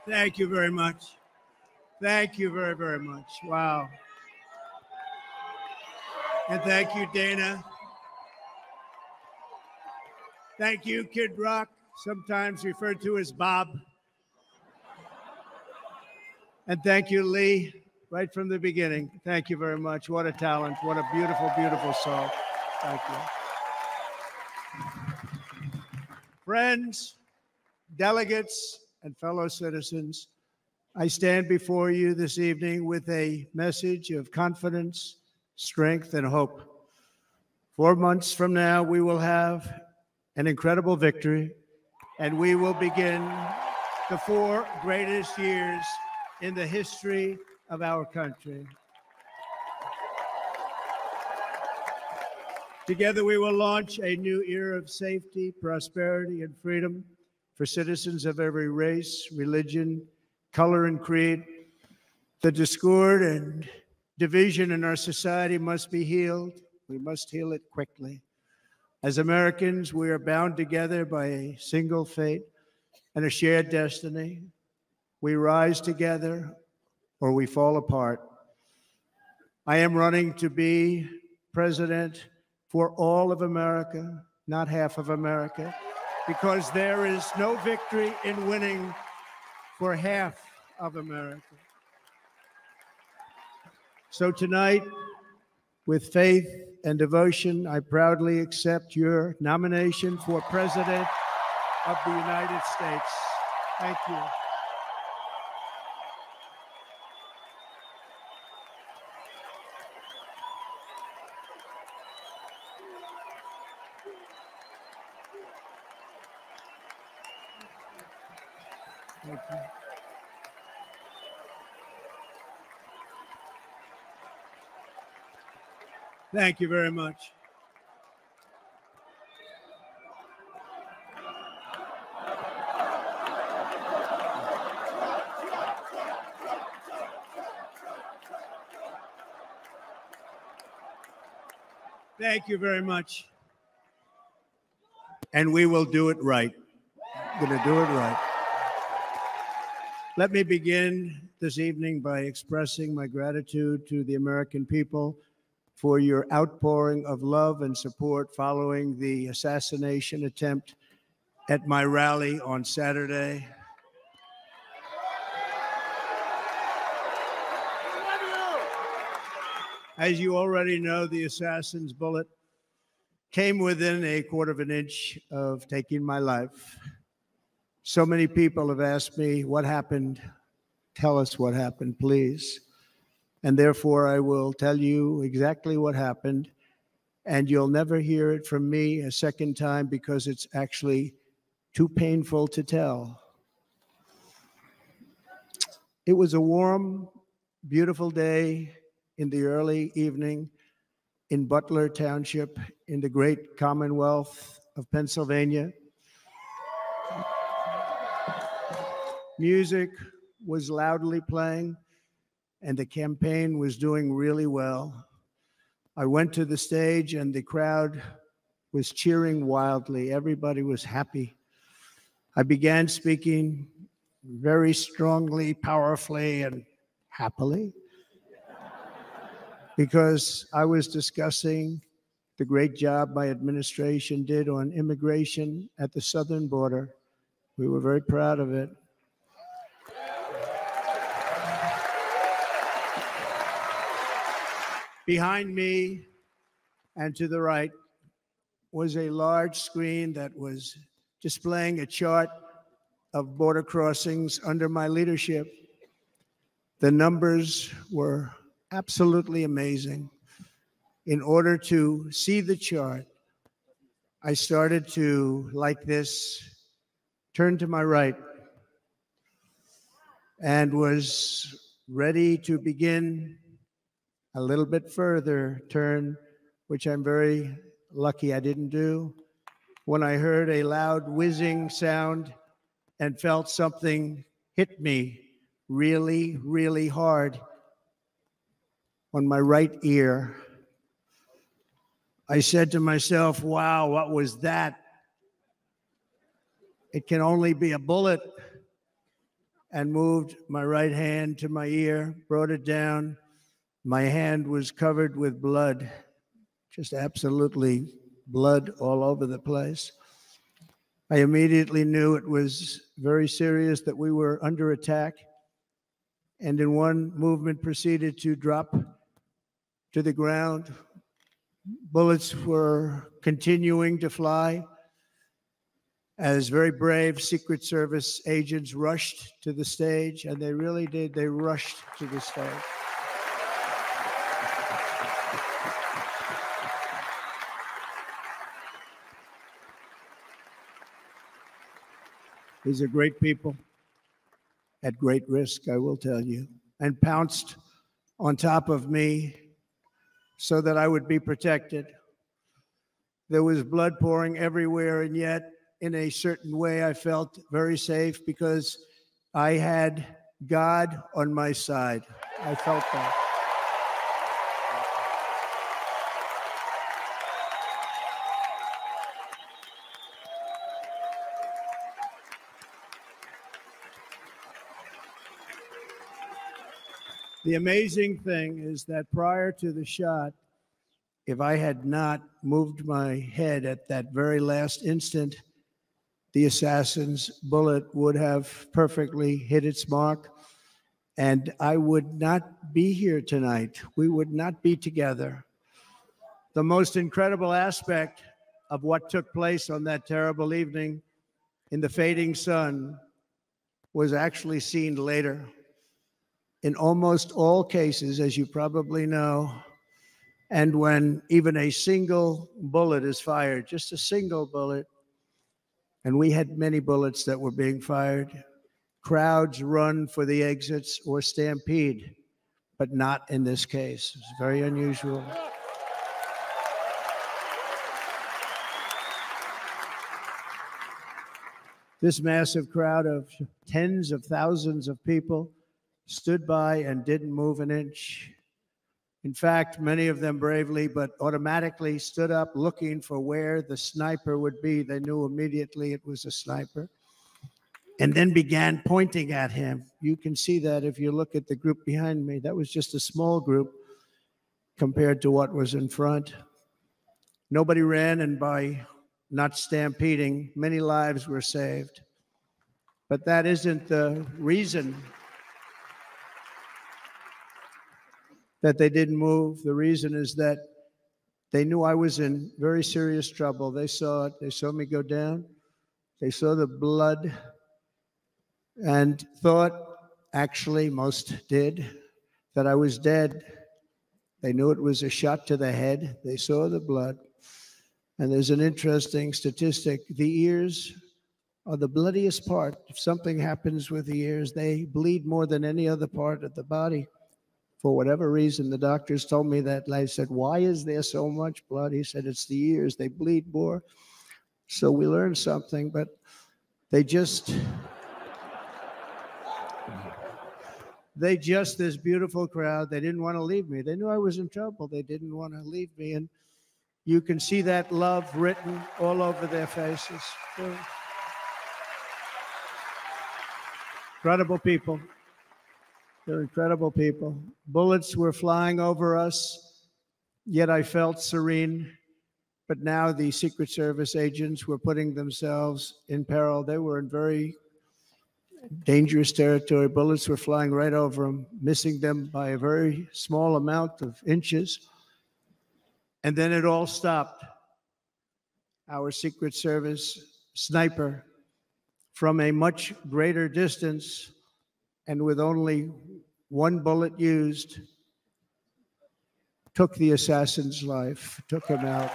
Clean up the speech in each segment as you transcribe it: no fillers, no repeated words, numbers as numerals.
Thank you very much. Thank you very, very much. Wow. And thank you, Dana. Thank you, Kid Rock, sometimes referred to as Bob. And thank you, Lee, right from the beginning. Thank you very much. What a talent. What a beautiful, beautiful soul. Thank you. Friends, delegates, and fellow citizens, I stand before you this evening with a message of confidence, strength, and hope. 4 months from now, we will have an incredible victory, and we will begin the 4 greatest years in the history of our country. Together, we will launch a new era of safety, prosperity, and freedom for citizens of every race, religion, color, and creed. The discord and division in our society must be healed. We must heal it quickly. As Americans, we are bound together by a single fate and a shared destiny. We rise together or we fall apart. I am running to be president for all of America, not half of America, because there is no victory in winning for half of America. So tonight, with faith and devotion, I proudly accept your nomination for President of the United States. Thank you. Thank you. Thank you very much. Thank you very much. And we will do it right. We're going to do it right. Let me begin this evening by expressing my gratitude to the American people for your outpouring of love and support following the assassination attempt at my rally on Saturday. As you already know, the assassin's bullet came within a quarter of an inch of taking my life. So many people have asked me, what happened? Tell us what happened, please. And therefore, I will tell you exactly what happened, and you'll never hear it from me a second time because it's actually too painful to tell. It was a warm, beautiful day in the early evening in Butler Township in the great Commonwealth of Pennsylvania. Music was loudly playing, and the campaign was doing really well. I went to the stage and the crowd was cheering wildly. Everybody was happy. I began speaking very strongly, powerfully, and happily because I was discussing the great job my administration did on immigration at the southern border. We were very proud of it. Behind me and to the right was a large screen that was displaying a chart of border crossings under my leadership. The numbers were absolutely amazing. In order to see the chart, I started to, like this, turn to my right and was ready to begin a little bit further turn, which I'm very lucky I didn't do, when I heard a loud whizzing sound and felt something hit me really, really hard on my right ear. I said to myself, wow, what was that? It can only be a bullet. and moved my right hand to my ear, brought it down. My hand was covered with blood, just absolutely blood all over the place. I immediately knew it was very serious, that we were under attack, and in one movement proceeded to drop to the ground. Bullets were continuing to fly as very brave Secret Service agents rushed to the stage, and they really did. They rushed to the stage. These are great people at great risk, I will tell you, and pounced on top of me so that I would be protected. There was blood pouring everywhere, and yet, in a certain way, I felt very safe because I had God on my side. I felt that. The amazing thing is that prior to the shot, if I had not moved my head at that very last instant, the assassin's bullet would have perfectly hit its mark, and I would not be here tonight. We would not be together. The most incredible aspect of what took place on that terrible evening in the fading sun was actually seen later. In almost all cases, as you probably know, and when even a single bullet is fired, just a single bullet, and we had many bullets that were being fired, crowds run for the exits or stampede, but not in this case. It's very unusual. This massive crowd of tens of thousands of people stood by and didn't move an inch. In fact, many of them bravely, but automatically stood up looking for where the sniper would be. They knew immediately it was a sniper, and then began pointing at him. You can see that if you look at the group behind me. That was just a small group compared to what was in front. Nobody ran, and by not stampeding, many lives were saved. But that isn't the reason that they didn't move. The reason is that they knew I was in very serious trouble. They saw it. They saw me go down. They saw the blood and thought, actually most did, that I was dead. They knew it was a shot to the head. They saw the blood. And there's an interesting statistic. The ears are the bloodiest part. If something happens with the ears, they bleed more than any other part of the body. For whatever reason, the doctors told me that. I said, why is there so much blood? He said, it's the ears. They bleed more. So we learned something, but they just, this beautiful crowd, they didn't want to leave me. They knew I was in trouble. They didn't want to leave me. And you can see that love written all over their faces. Incredible people. They're incredible people. Bullets were flying over us, yet I felt serene. But now the Secret Service agents were putting themselves in peril. They were in very dangerous territory. Bullets were flying right over them, missing them by a very small amount of inches. And then it all stopped. Our Secret Service sniper, from a much greater distance and with only one bullet used, took the assassin's life, took him out.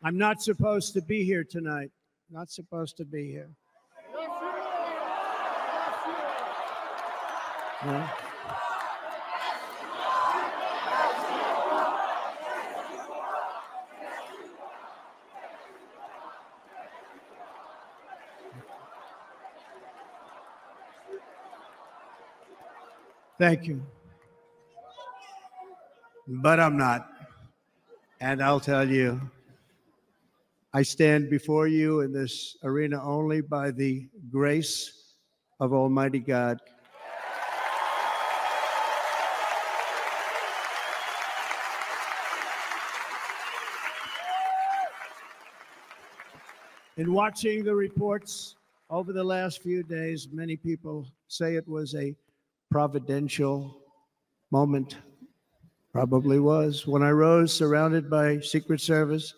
I'm not supposed to be here tonight. Not supposed to be here. No. Thank you. But I'm not. And I'll tell you, I stand before you in this arena only by the grace of Almighty God. In watching the reports over the last few days, many people say it was a providential moment. Probably was. When I rose surrounded by Secret Service,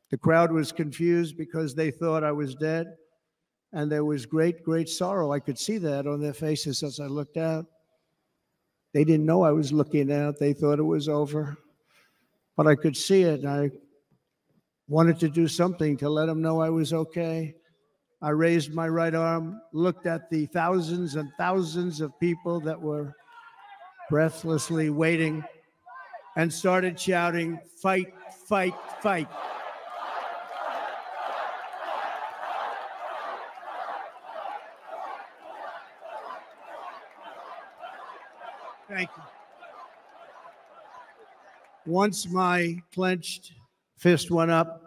the crowd was confused because they thought I was dead, and there was great, great sorrow. I could see that on their faces as I looked out. They didn't know I was looking out. They thought it was over, but I could see it, and I wanted to do something to let them know I was okay. I raised my right arm, looked at the thousands and thousands of people that were breathlessly waiting, and started shouting, "Fight, fight, fight." Thank you. Once my clenched fist went up,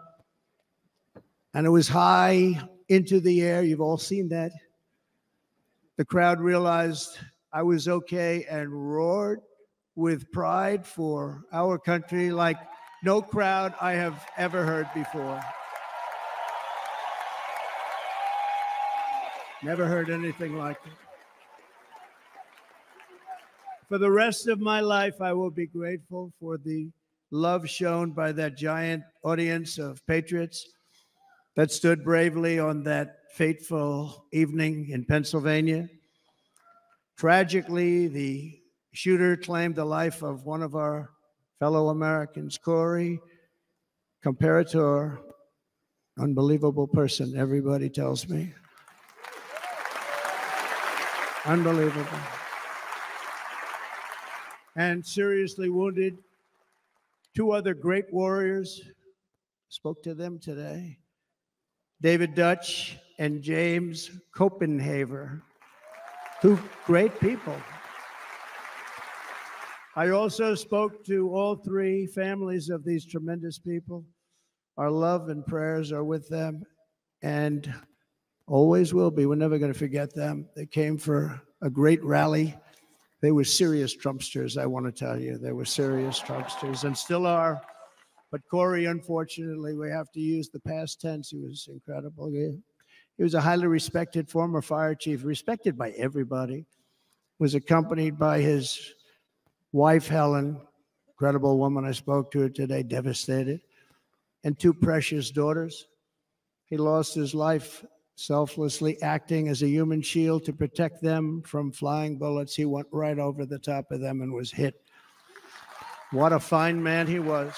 and it was high into the air. You've all seen that. The crowd realized I was okay and roared with pride for our country like no crowd I have ever heard before. Never heard anything like it. For the rest of my life, I will be grateful for the love shown by that giant audience of patriots that stood bravely on that fateful evening in Pennsylvania. Tragically, the shooter claimed the life of one of our fellow Americans, Corey, comparator, unbelievable person, everybody tells me. Unbelievable. And seriously wounded, two other great warriors, spoke to them today, David Dutch and James Copenhaver, two great people. I also spoke to all three families of these tremendous people. Our love and prayers are with them and always will be. We're never going to forget them. They came for a great rally. They were serious Trumpsters, I want to tell you. They were serious Trumpsters and still are. But Corey, unfortunately, we have to use the past tense. He was incredible. He was a highly respected former fire chief, respected by everybody. Was accompanied by his wife, Helen, incredible woman. I spoke to her today, devastated, and two precious daughters. He lost his life selflessly acting as a human shield to protect them from flying bullets. He went right over the top of them and was hit. What a fine man he was.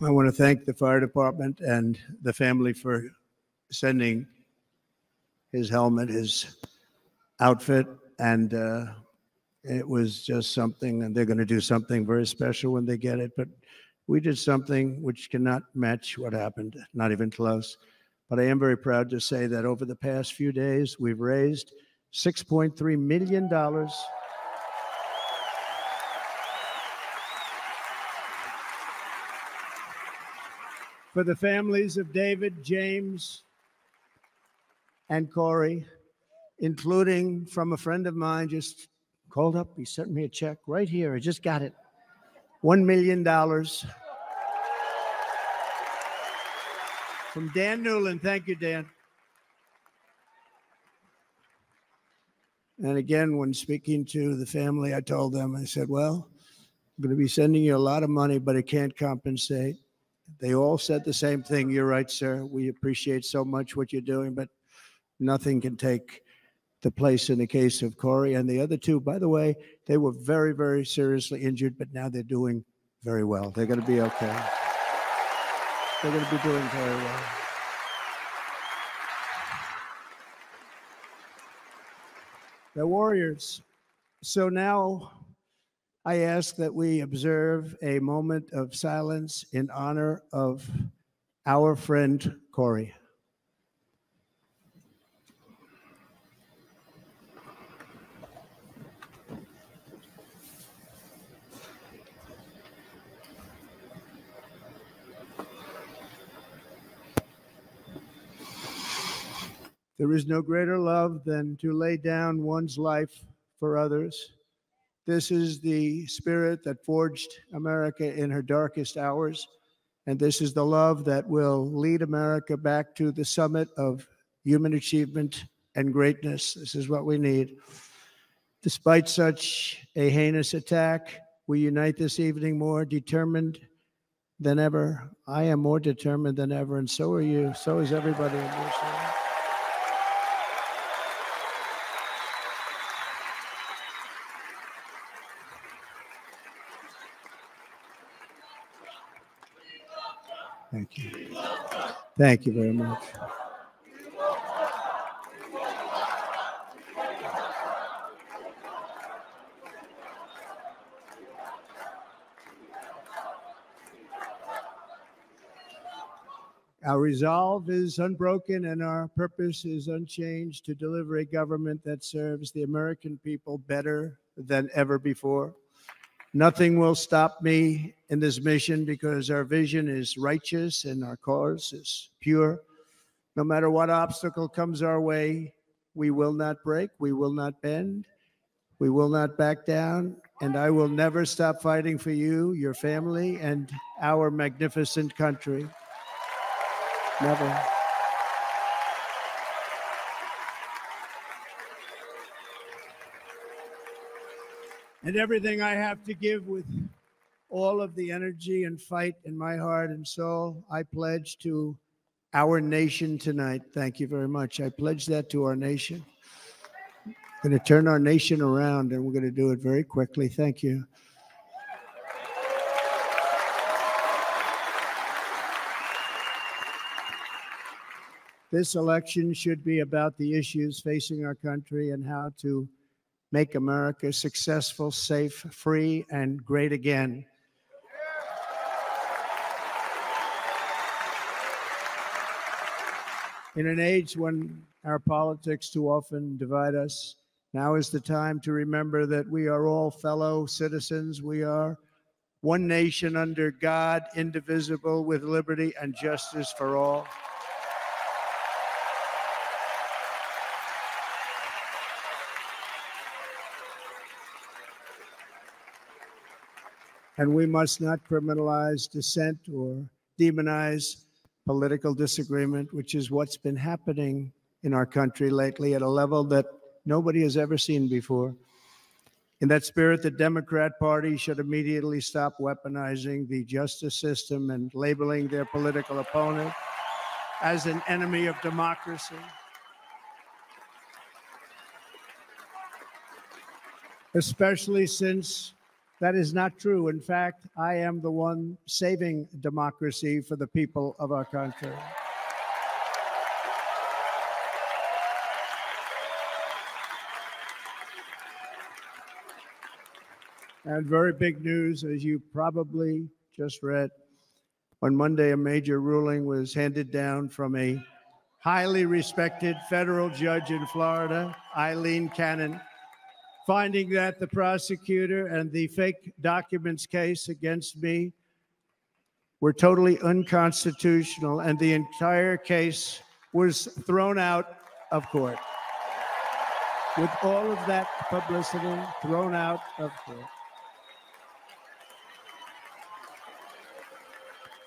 I want to thank the fire department and the family for sending his helmet, his outfit, and it was just something, and they're going to do something very special when they get it. But we did something which cannot match what happened, not even close. But I am very proud to say that over the past few days, we've raised $6.3 million for the families of David, James, and Corey, including from a friend of mine just called up. He sent me a check right here. I just got it. $1 million from Dan Newland. Thank you, Dan. And again, when speaking to the family, I told them, I said, well, I'm going to be sending you a lot of money, but it can't compensate. They all said the same thing. You're right, sir. We appreciate so much what you're doing, but nothing can take the place in the case of Corey. And the other two, by the way, they were very, very seriously injured, but now they're doing very well. They're going to be okay. They're going to be doing very well. They're warriors. So now I ask that we observe a moment of silence in honor of our friend Corey. There is no greater love than to lay down one's life for others. This is the spirit that forged America in her darkest hours, and this is the love that will lead America back to the summit of human achievement and greatness. This is what we need. Despite such a heinous attack, we unite this evening more determined than ever. I am more determined than ever, and so are you. So is everybody in this room. Thank you. Thank you very much. Our resolve is unbroken and our purpose is unchanged to deliver a government that serves the American people better than ever before. Nothing will stop me in this mission because our vision is righteous and our cause is pure. No matter what obstacle comes our way, we will not break, we will not bend, we will not back down, and I will never stop fighting for you, your family, and our magnificent country. Never. And everything I have to give with all of the energy and fight in my heart and soul, I pledge to our nation tonight. Thank you very much. I pledge that to our nation. I'm going to turn our nation around, and we're going to do it very quickly. Thank you. This election should be about the issues facing our country and how to make America successful, safe, free, and great again. In an age when our politics too often divide us, now is the time to remember that we are all fellow citizens. We are one nation under God, indivisible, with liberty and justice for all. And we must not criminalize dissent or demonize political disagreement, which is what's been happening in our country lately at a level that nobody has ever seen before. In that spirit, the Democrat Party should immediately stop weaponizing the justice system and labeling their political opponent as an enemy of democracy. Especially since that is not true. In fact, I am the one saving democracy for the people of our country. And very big news, as you probably just read, on Monday, a major ruling was handed down from a highly respected federal judge in Florida, Eileen Cannon, finding that the prosecutor and the fake documents case against me were totally unconstitutional, and the entire case was thrown out of court. With all of that publicity, thrown out of court.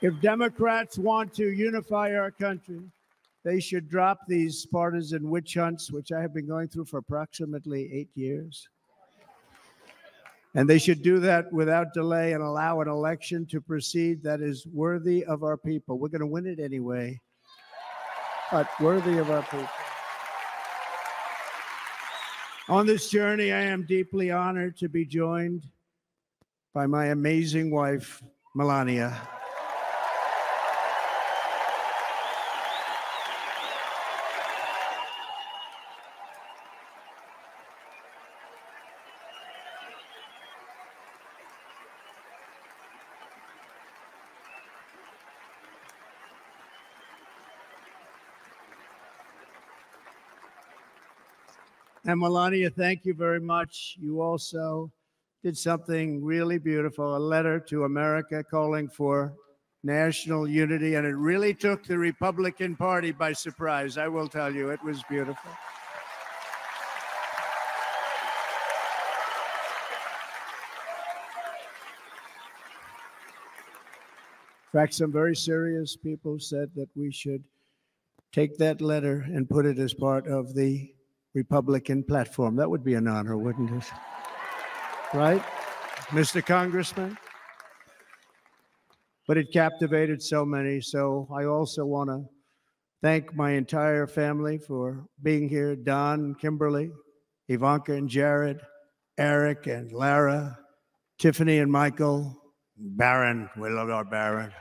If Democrats want to unify our country, they should drop these partisan witch hunts, which I have been going through for approximately 8 years. And they should do that without delay and allow an election to proceed that is worthy of our people. We're going to win it anyway, but worthy of our people. On this journey, I am deeply honored to be joined by my amazing wife, Melania. And Melania, thank you very much. You also did something really beautiful, a letter to America calling for national unity, and it really took the Republican Party by surprise. I will tell you, it was beautiful. In fact, some very serious people said that we should take that letter and put it as part of the Republican platform. That would be an honor, wouldn't it? Right, Mr. Congressman? But it captivated so many. So I also want to thank my entire family for being here. Don, Kimberly, Ivanka and Jared, Eric and Lara, Tiffany and Michael, Barron. We love our Barron.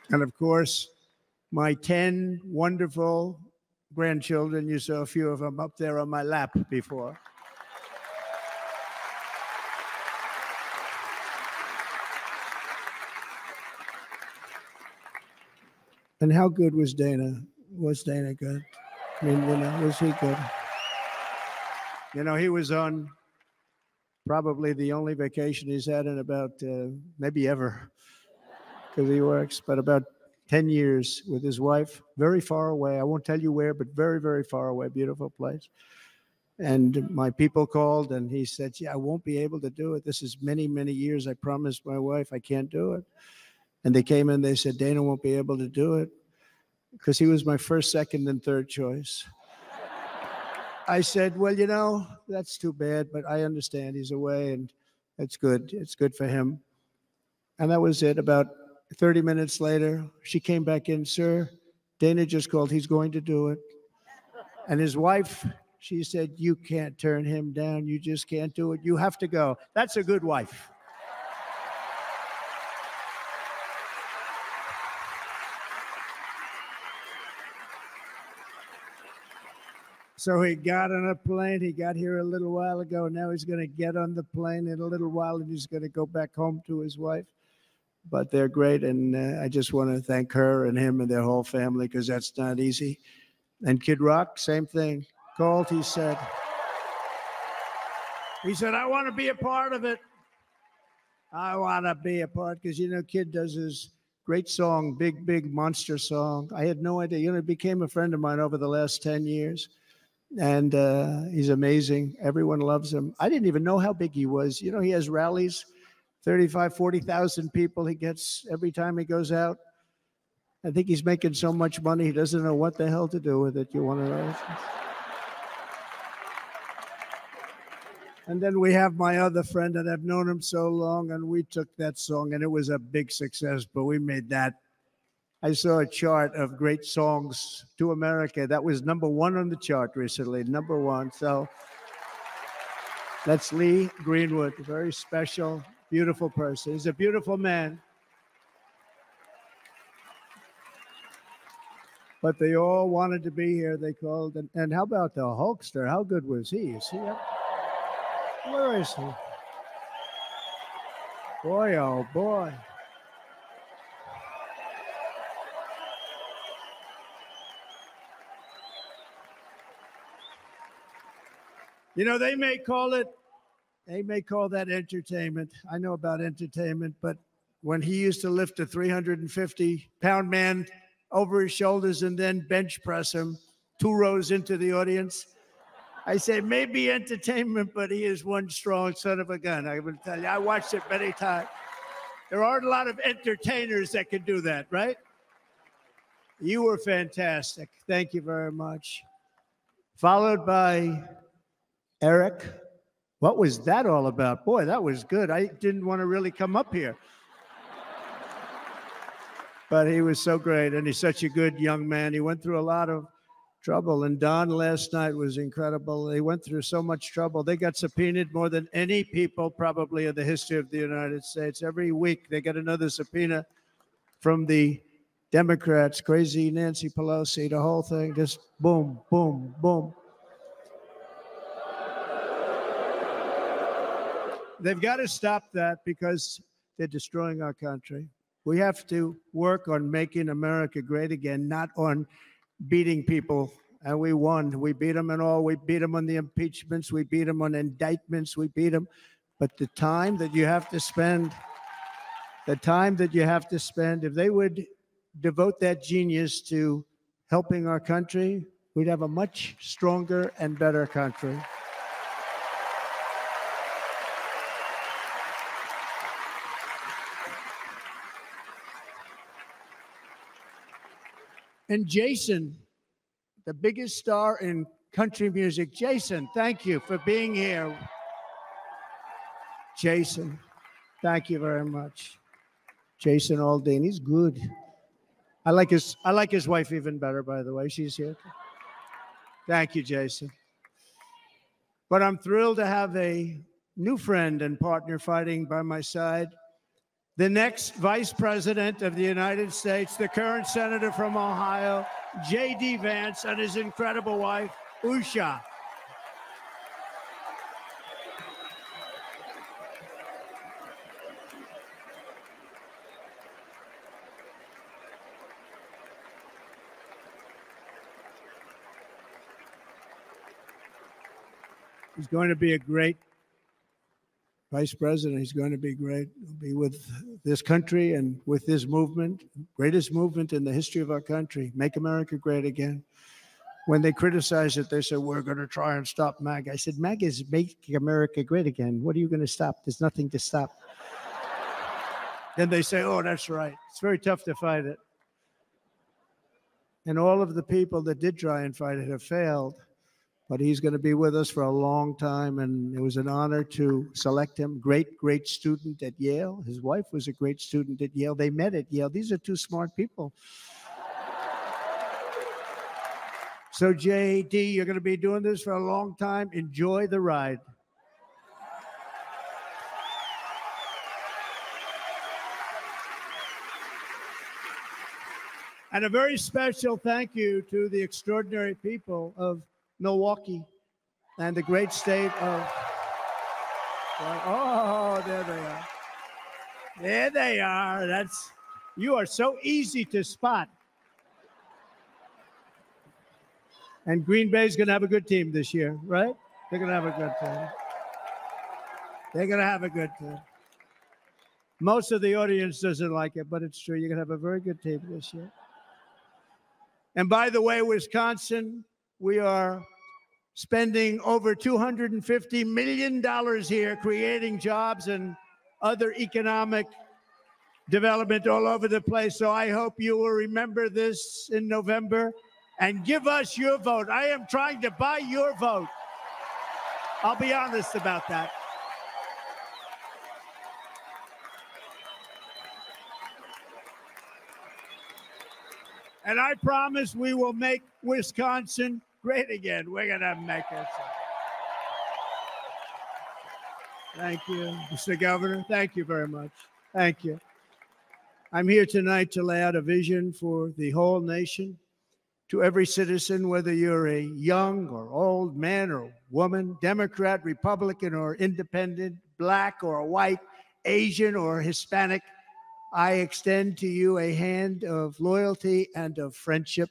And of course, my 10 wonderful grandchildren. You saw a few of them up there on my lap before. And how good was Dana? Was Dana good? I mean, was he good? He was on probably the only vacation he's had in about maybe ever, because he works, but about 10 years with his wife, very far away. I won't tell you where, but very, very far away, beautiful place. And my people called and he said, yeah, I won't be able to do it. This is many, many years. I promised my wife I can't do it. And they came in, they said, Dana won't be able to do it because he was my first, second, and third choice. I said, well, that's too bad, but I understand he's away and it's good. It's good for him. And that was it. About 30 minutes later, she came back in, sir, Dana just called, he's going to do it. And his wife, she said, you can't turn him down. You just can't do it. You have to go. That's a good wife. So he got on a plane. He got here a little while ago. Now he's going to get on the plane in a little while and he's going to go back home to his wife. But they're great. And I just want to thank her and him and their whole family because that's not easy. And Kid Rock, same thing. Called, he said, I want to be a part of it. I want to be a part because, Kid does his great song, big, big monster song. I had no idea. He became a friend of mine over the last 10 years. And he's amazing. Everyone loves him. I didn't even know how big he was. He has rallies, 35, 40,000 people he gets every time he goes out. I think he's making so much money, he doesn't know what the hell to do with it. You want to know? And then we have my other friend, and I've known him so long, and we took that song, and it was a big success, but we made that. I saw a chart of great songs to America. That was #1 on the chart recently, #1. So that's Lee Greenwood, a very special, beautiful person. He's a beautiful man. But they all wanted to be here. They called. And how about the Hulkster? How good was he? Is he up? Where is he? Boy, oh boy. They may call that entertainment. I know about entertainment, but when he used to lift a 350-pound man over his shoulders and then bench press him 2 rows into the audience, I say maybe entertainment, but he is one strong son of a gun. I will tell you, I watched it many times. There aren't a lot of entertainers that can do that, right? You were fantastic. Thank you very much. Followed by Eric. What was that all about? Boy, that was good. I didn't want to really come up here. But he was so great, and he's such a good young man. He went through a lot of trouble, and Don last night was incredible. They went through so much trouble. They got subpoenaed more than any people probably in the history of the United States. Every week they get another subpoena from the Democrats, crazy Nancy Pelosi, the whole thing, just boom, boom, boom. They've got to stop that because they're destroying our country. We have to work on making America great again, not on beating people. And we won. We beat them and all. We beat them on the impeachments. We beat them on indictments. We beat them. But the time that you have to spend, if they would devote that genius to helping our country, we'd have a much stronger and better country. And Jason, the biggest star in country music. Jason, thank you for being here. Jason, thank you very much. Jason Aldean, he's good. I like his wife even better, by the way. She's here. Thank you, Jason. But I'm thrilled to have a new friend and partner fighting by my side. The next Vice President of the United States, the current Senator from Ohio, J.D. Vance, and his incredible wife, Usha. He's going to be a great Vice President. He's going to be great. He'll be with this country and with this movement, greatest movement in the history of our country, Make America Great Again. When they criticize it, they say, we're going to try and stop MAGA. I said, MAGA is Make America Great Again. What are you going to stop? There's nothing to stop. Then they say, oh, that's right. It's very tough to fight it. And all of the people that did try and fight it have failed. But he's going to be with us for a long time, and it was an honor to select him. Great, great student at Yale. His wife was a great student at Yale. They met at Yale. These are two smart people. So, J.D., you're going to be doing this for a long time. Enjoy the ride. And a very special thank you to the extraordinary people of Milwaukee and the great state of, oh, there they are. There they are. You are so easy to spot. And Green Bay's going to have a good team this year, right? They're going to have a good team. They're going to have a good team. Most of the audience doesn't like it, but it's true. You're going to have a very good team this year. And by the way, Wisconsin, we are spending over $250 million here, creating jobs and other economic development all over the place. So I hope you will remember this in November and give us your vote. I am trying to buy your vote. I'll be honest about that. And I promise we will make Wisconsin great again. We're going to make it. Thank you, Mr. Governor. Thank you very much. Thank you. I'm here tonight to lay out a vision for the whole nation, to every citizen, whether you're a young or old man or woman, Democrat, Republican, or independent, black or white, Asian or Hispanic. I extend to you a hand of loyalty and of friendship.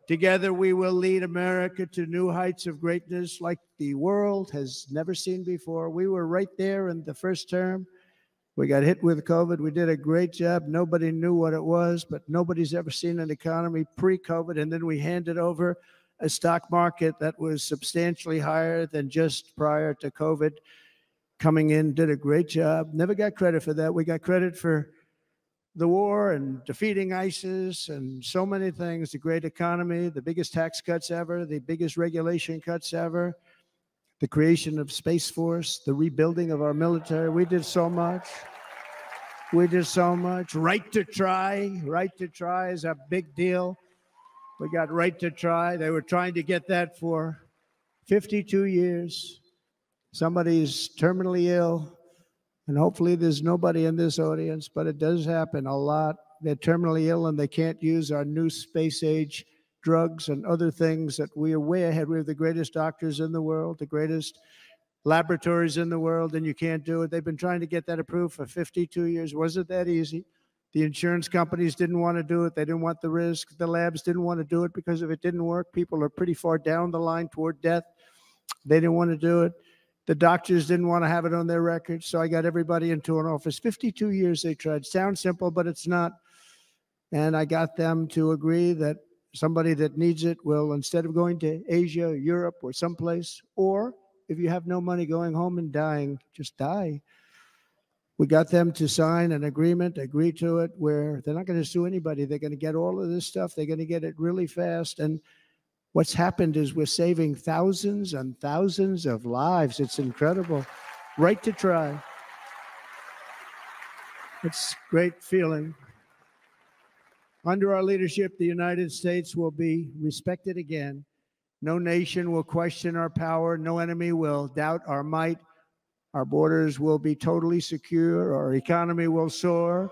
Together, we will lead America to new heights of greatness like the world has never seen before. We were right there in the first term. We got hit with COVID. We did a great job. Nobody knew what it was, but nobody's ever seen an economy pre-COVID. And then we handed over a stock market that was substantially higher than just prior to COVID. Coming in, did a great job. Never got credit for that. We got credit for the war and defeating ISIS and so many things, the great economy, the biggest tax cuts ever, the biggest regulation cuts ever, the creation of Space Force, the rebuilding of our military. We did so much. We did so much. Right to try. Right to try is a big deal. We got right to try. They were trying to get that for 52 years. Somebody's terminally ill, and hopefully there's nobody in this audience, but it does happen a lot. They're terminally ill and they can't use our new space age drugs and other things that we are way ahead. We have the greatest doctors in the world, the greatest laboratories in the world, and you can't do it. They've been trying to get that approved for 52 years. Wasn't that easy? The insurance companies didn't want to do it. They didn't want the risk. The labs didn't want to do it because if it didn't work, people are pretty far down the line toward death. They didn't want to do it. The doctors didn't want to have it on their records, so I got everybody into an office. 52 years they tried. Sounds simple, but it's not. And I got them to agree that somebody that needs it will, instead of going to Asia, Europe, or someplace, or if you have no money, going home and dying, just die. We got them to sign an agreement, agree to it, where they're not going to sue anybody. They're going to get all of this stuff. They're going to get it really fast. And what's happened is we're saving thousands and thousands of lives. It's incredible. Right to try. It's a great feeling. Under our leadership, the United States will be respected again. No nation will question our power. No enemy will doubt our might. Our borders will be totally secure. Our economy will soar.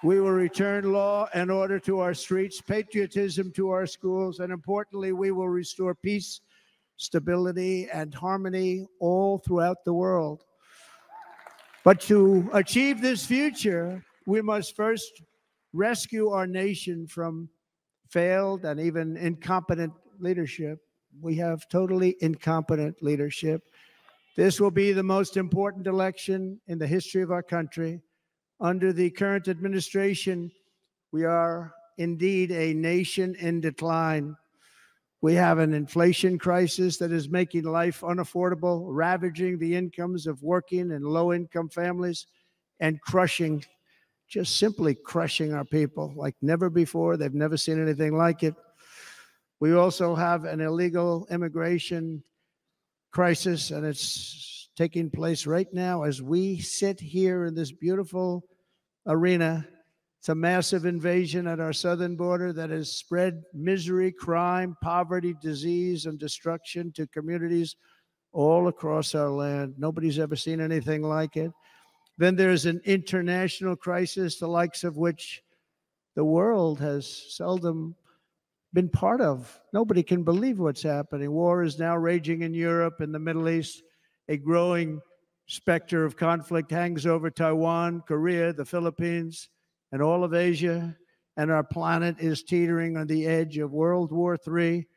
We will return law and order to our streets, patriotism to our schools, and importantly, we will restore peace, stability, and harmony all throughout the world. But to achieve this future, we must first rescue our nation from failed and even incompetent leadership. We have totally incompetent leadership. This will be the most important election in the history of our country. Under the current administration, we are indeed a nation in decline. We have an inflation crisis that is making life unaffordable, ravaging the incomes of working and low-income families, and crushing, just simply crushing our people like never before. They've never seen anything like it. We also have an illegal immigration crisis, and it's taking place right now as we sit here in this beautiful arena. It's a massive invasion at our southern border that has spread misery, crime, poverty, disease, and destruction to communities all across our land. Nobody's ever seen anything like it. Then there's an international crisis, the likes of which the world has seldom been part of. Nobody can believe what's happening. War is now raging in Europe and the Middle East. A growing specter of conflict hangs over Taiwan, Korea, the Philippines, and all of Asia. And our planet is teetering on the edge of World War III.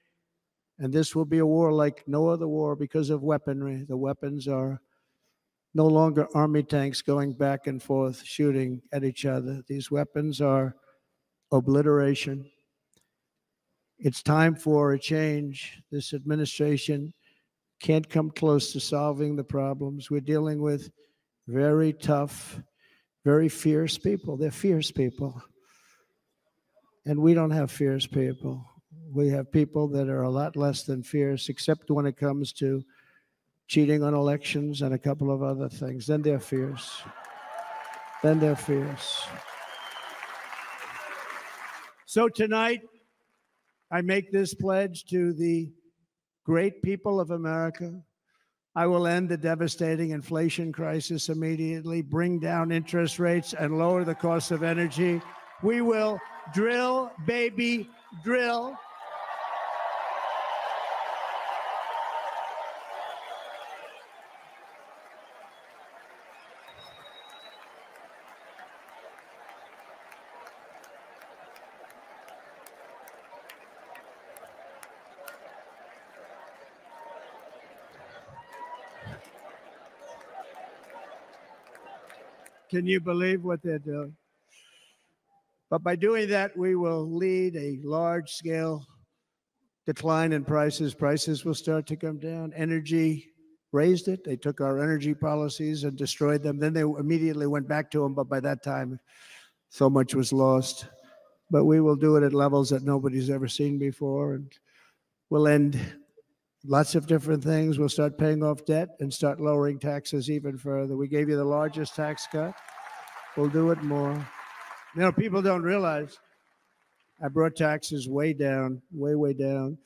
And this will be a war like no other war because of weaponry. The weapons are no longer army tanks going back and forth shooting at each other. These weapons are obliteration. It's time for a change. This administration can't come close to solving the problems. We're dealing with very tough, very fierce people. They're fierce people. And we don't have fierce people. We have people that are a lot less than fierce, except when it comes to cheating on elections and a couple of other things. Then they're fierce. Then they're fierce. So tonight, I make this pledge to the great people of America. I will end the devastating inflation crisis immediately, bring down interest rates, and lower the cost of energy. We will drill, baby, drill. Can you believe what they're doing? But by doing that, we will lead a large-scale decline in prices. Prices will start to come down. Energy raised it. They took our energy policies and destroyed them. Then they immediately went back to them, but by that time, so much was lost. But we will do it at levels that nobody's ever seen before. And we'll end lots of different things. We'll start paying off debt and start lowering taxes even further. We gave you the largest tax cut. We'll do it more. You know, people don't realize I brought taxes way down, way down.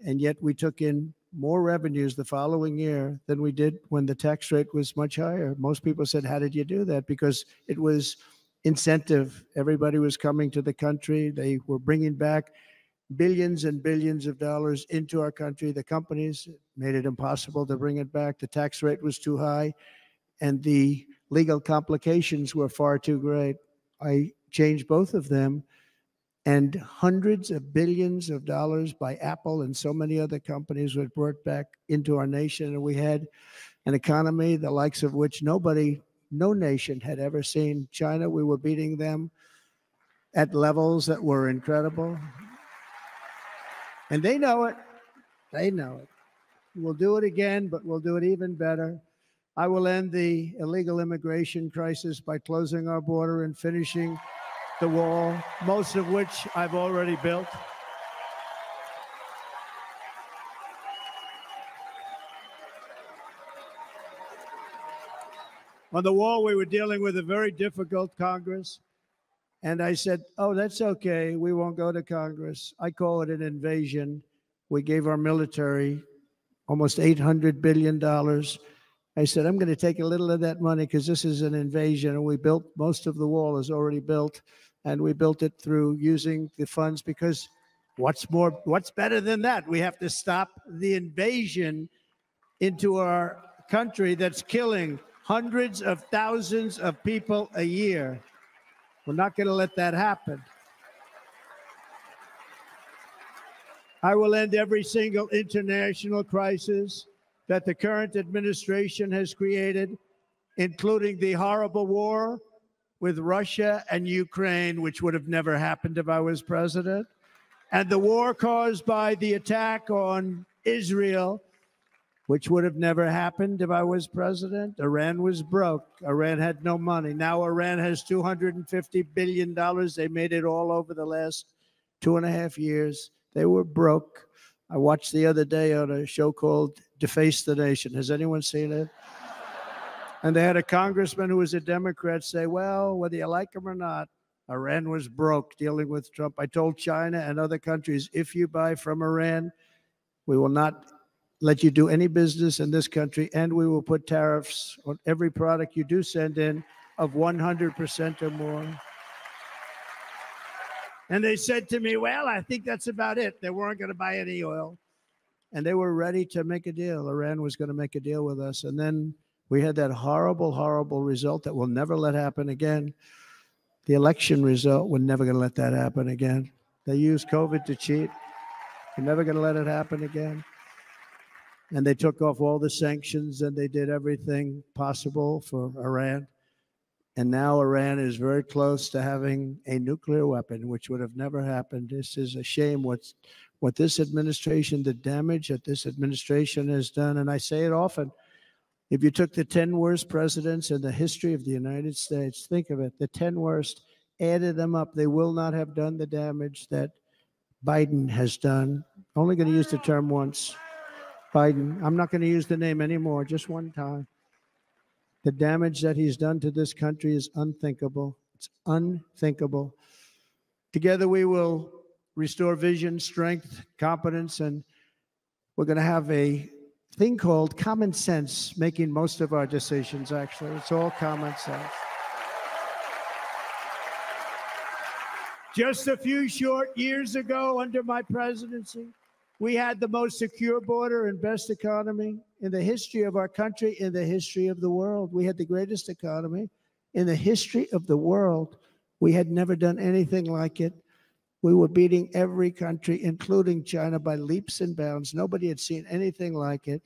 And yet we took in more revenues the following year than we did when the tax rate was much higher. Most people said, how did you do that? Because it was incentive. Everybody was coming to the country. They were bringing back billions and billions of dollars into our country. The companies made it impossible to bring it back. The tax rate was too high, and the legal complications were far too great. I changed both of them, and hundreds of billions of dollars by Apple and so many other companies were brought back into our nation, and we had an economy the likes of which no nation had ever seen. China, we were beating them at levels that were incredible. And they know it. They know it. We'll do it again, but we'll do it even better. I will end the illegal immigration crisis by closing our border and finishing the wall, most of which I've already built. On the wall, we were dealing with a very difficult Congress. And I said, oh, that's okay. We won't go to Congress. I call it an invasion. We gave our military almost $800 billion. I said, I'm going to take a little of that money because this is an invasion. And we built, most of the wall is already built. And we built it through using the funds because what's better than that? We have to stop the invasion into our country that's killing hundreds of thousands of people a year. We're not going to let that happen. I will end every single international crisis that the current administration has created, including the horrible war with Russia and Ukraine, which would have never happened if I was president, and the war caused by the attack on Israel, which would have never happened if I was president. Iran was broke. Iran had no money. Now Iran has $250 billion. They made it all over the last 2.5 years. They were broke. I watched the other day on a show called Deface the Nation. Has anyone seen it? And they had a congressman who was a Democrat say, well, whether you like him or not, Iran was broke dealing with Trump. I told China and other countries, if you buy from Iran, we will not let you do any business in this country, and we will put tariffs on every product you do send in of 100% or more. And they said to me, well, I think that's about it. They weren't going to buy any oil. And they were ready to make a deal. Iran was going to make a deal with us. And then we had that horrible, horrible result that we'll never let happen again. The election result, we're never going to let that happen again. They used COVID to cheat. We're never going to let it happen again. And they took off all the sanctions and they did everything possible for Iran. And now Iran is very close to having a nuclear weapon, which would have never happened. This is a shame what this administration, the damage that this administration has done. And I say it often, if you took the 10 worst presidents in the history of the United States, think of it, the 10 worst, added them up, they will not have done the damage that Biden has done. Only going to use the term once. Biden, I'm not going to use the name anymore, just one time. The damage that he's done to this country is unthinkable. It's unthinkable. Together we will restore vision, strength, competence, and we're going to have a thing called common sense making most of our decisions, actually. It's all common sense. Just a few short years ago, under my presidency, we had the most secure border and best economy in the history of our country, in the history of the world. We had the greatest economy in the history of the world. We had never done anything like it. We were beating every country, including China, by leaps and bounds. Nobody had seen anything like it.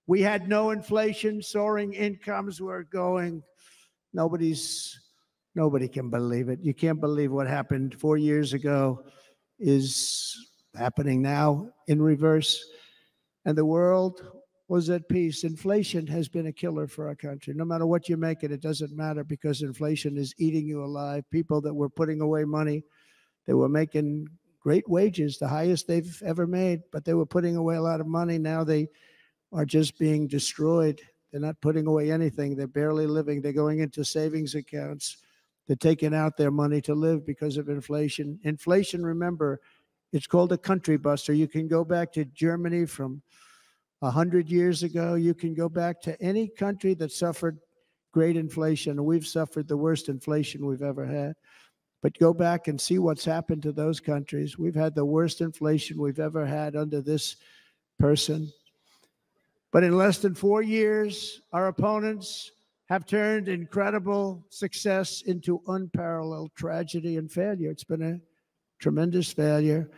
We had no inflation, soaring incomes were going. Nobody can believe it. You can't believe what happened 4 years ago is happening now in reverse. And the world was at peace. Inflation has been a killer for our country. No matter what you make it doesn't matter, because inflation is eating you alive. People that were putting away money, they were making great wages, the highest they've ever made, but they were putting away a lot of money. Now they are just being destroyed. They're not putting away anything. They're barely living. They're going into savings accounts. They're taking out their money to live because of inflation. Inflation, remember, it's called a country buster. You can go back to Germany from 100 years ago. You can go back to any country that suffered great inflation. We've suffered the worst inflation we've ever had. But go back and see what's happened to those countries. We've had the worst inflation we've ever had under this person. But in less than 4 years, our opponents have turned incredible success into unparalleled tragedy and failure. It's been a tremendous failure.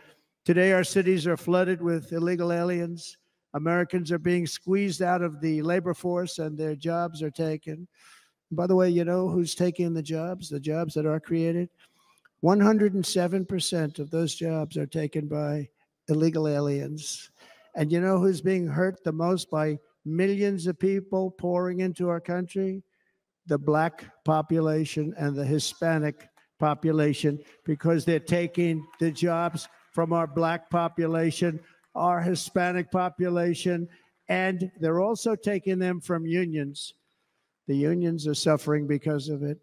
Today, our cities are flooded with illegal aliens. Americans are being squeezed out of the labor force and their jobs are taken. By the way, you know who's taking the jobs that are created? 107% of those jobs are taken by illegal aliens. And you know who's being hurt the most by millions of people pouring into our country? The Black population and the Hispanic population, because they're taking the jobs from our Black population, our Hispanic population, and they're also taking them from unions. The unions are suffering because of it.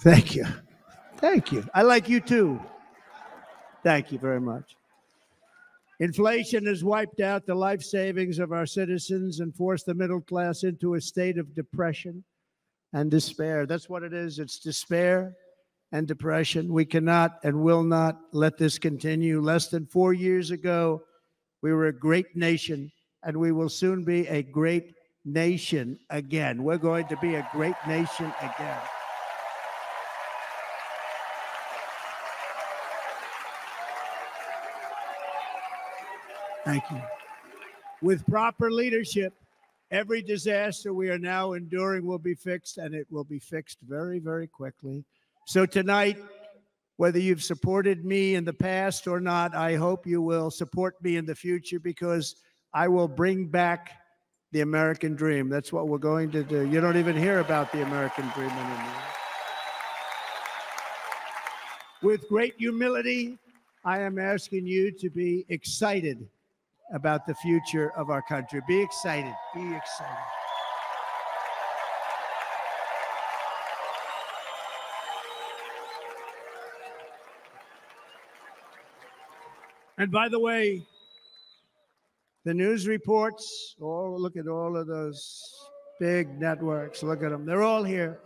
Thank you. Thank you. I like you too. Thank you very much. Inflation has wiped out the life savings of our citizens and forced the middle class into a state of depression and despair. That's what it is. It's despair and depression. We cannot and will not let this continue. Less than 4 years ago, we were a great nation, and we will soon be a great nation again. We're going to be a great nation again. Thank you. With proper leadership, every disaster we are now enduring will be fixed, and it will be fixed very, very quickly. So tonight, whether you've supported me in the past or not, I hope you will support me in the future, because I will bring back the American dream. That's what we're going to do. You don't even hear about the American dream anymore. With great humility, I am asking you to be excited about the future of our country. Be excited. Be excited. And by the way, the news reports, oh, look at all of those big networks. Look at them. They're all here.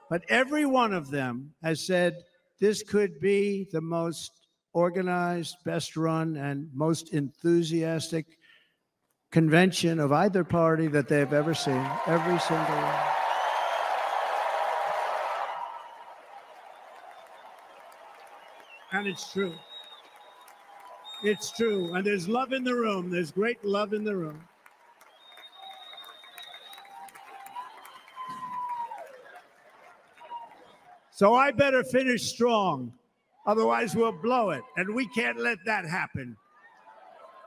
But every one of them has said this could be the most organized, best run, and most enthusiastic convention of either party that they've ever seen. Every single one. And it's true. It's true. And there's love in the room. There's great love in the room. So I better finish strong. Otherwise, we'll blow it. And we can't let that happen.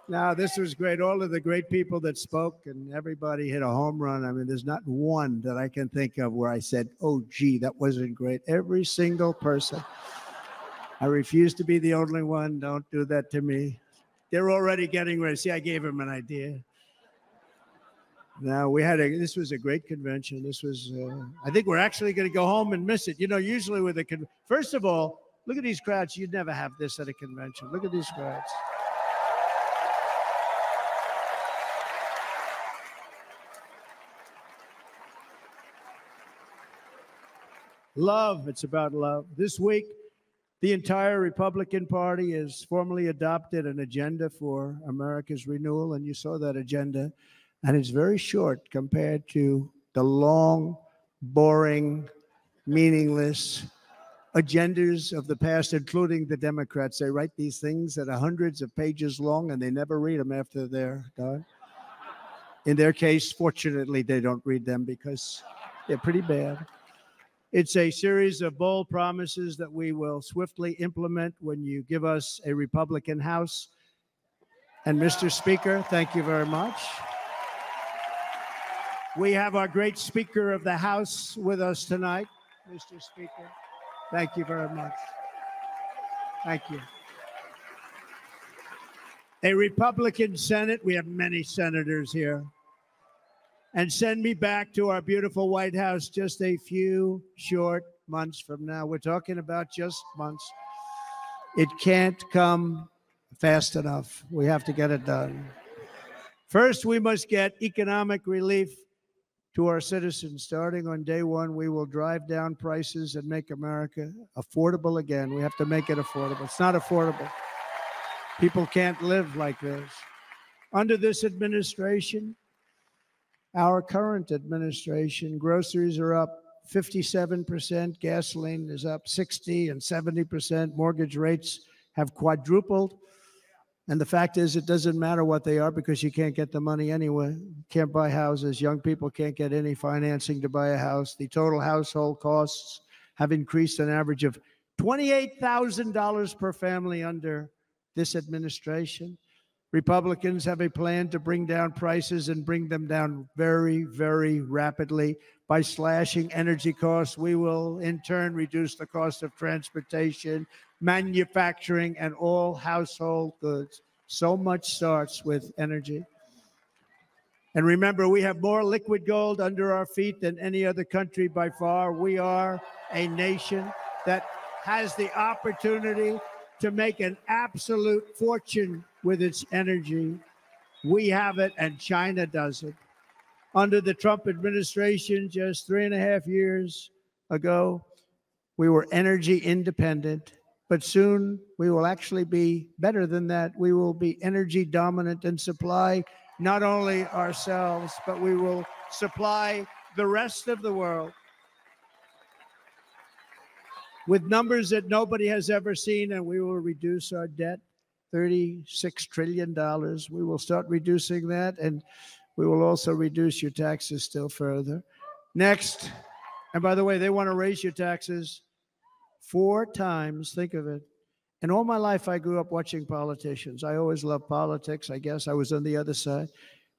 Now, this was great. All of the great people that spoke, and everybody hit a home run. I mean, there's not one that I can think of where I said, oh, gee, that wasn't great. Every single person. I refuse to be the only one. Don't do that to me. They're already getting ready. See, I gave them an idea. Now, this was a great convention. This was, I think we're actually going to go home and miss it. You know, usually with first of all, look at these crowds. You'd never have this at a convention. Look at these crowds. Love. It's about love. This week, the entire Republican Party has formally adopted an agenda for America's renewal, and you saw that agenda. And it's very short compared to the long, boring, meaningless agendas of the past, including the Democrats. They write these things that are hundreds of pages long, and they never read them after they're done. In their case, fortunately, they don't read them because they're pretty bad. It's a series of bold promises that we will swiftly implement when you give us a Republican House And Mr. Speaker, thank you very much. We have our great Speaker of the House with us tonight. Mr. Speaker, thank you very much. Thank you. A Republican Senate, we have many senators here. And send me back to our beautiful White House just a few short months from now. We're talking about just months. It can't come fast enough. We have to get it done. First, we must get economic relief to our citizens. Starting on day one, we will drive down prices and make America affordable again. We have to make it affordable. It's not affordable. People can't live like this. Under this administration, our current administration, groceries are up 57%, gasoline is up 60 and 70%, mortgage rates have quadrupled. And the fact is, it doesn't matter what they are because you can't get the money anyway. You can't buy houses. Young people can't get any financing to buy a house. The total household costs have increased an average of $28,000 per family under this administration. Republicans have a plan to bring down prices and bring them down very, very rapidly. By slashing energy costs, we will in turn reduce the cost of transportation, manufacturing, and all household goods. So much starts with energy. And remember, we have more liquid gold under our feet than any other country by far. We are a nation that has the opportunity to make an absolute fortune with its energy. We have it, and China doesn't. Under the Trump administration, just 3.5 years ago, we were energy independent, but soon we will actually be better than that. We will be energy dominant and supply not only ourselves, but we will supply the rest of the world with numbers that nobody has ever seen, and we will reduce our debt, $36 trillion. We will start reducing that, and we will also reduce your taxes still further. Next, and by the way, they want to raise your taxes 4 times. Think of it. And all my life, I grew up watching politicians. I always loved politics. I guess I was on the other side.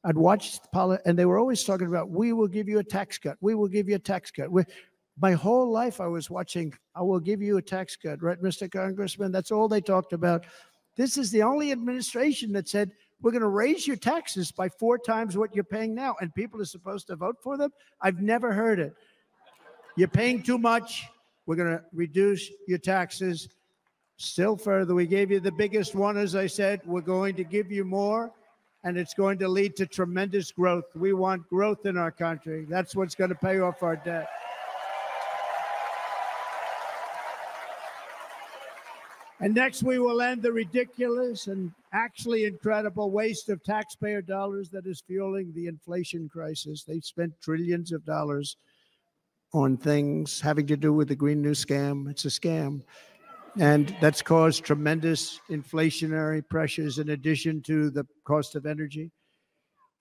I'd watch and they were always talking about, we will give you a tax cut. We will give you a tax cut. My whole life, I was watching, I will give you a tax cut, right, Mr. Congressman? That's all they talked about. This is the only administration that said, we're going to raise your taxes by 4 times what you're paying now, and people are supposed to vote for them? I've never heard it. You're paying too much. We're going to reduce your taxes still further. We gave you the biggest one, as I said. We're going to give you more, and it's going to lead to tremendous growth. We want growth in our country. That's what's going to pay off our debt. And next, we will end the ridiculous and actually incredible waste of taxpayer dollars that is fueling the inflation crisis. They've spent trillions of dollars on things having to do with the Green New Scam. It's a scam. And that's caused tremendous inflationary pressures in addition to the cost of energy.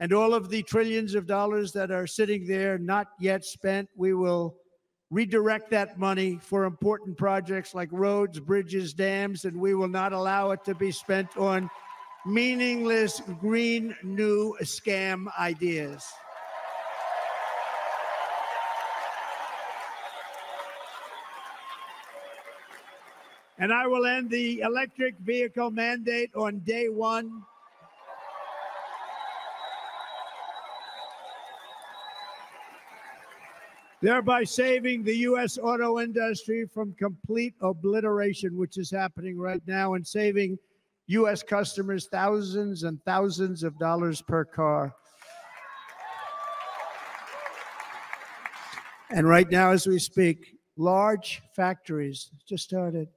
And all of the trillions of dollars that are sitting there not yet spent, we will redirect that money for important projects like roads, bridges, dams, and we will not allow it to be spent on meaningless Green New Scam ideas. And I will end the electric vehicle mandate on day one. Thereby saving the U.S. auto industry from complete obliteration, which is happening right now, and saving U.S. customers thousands and thousands of dollars per car. And right now, as we speak, large factories just started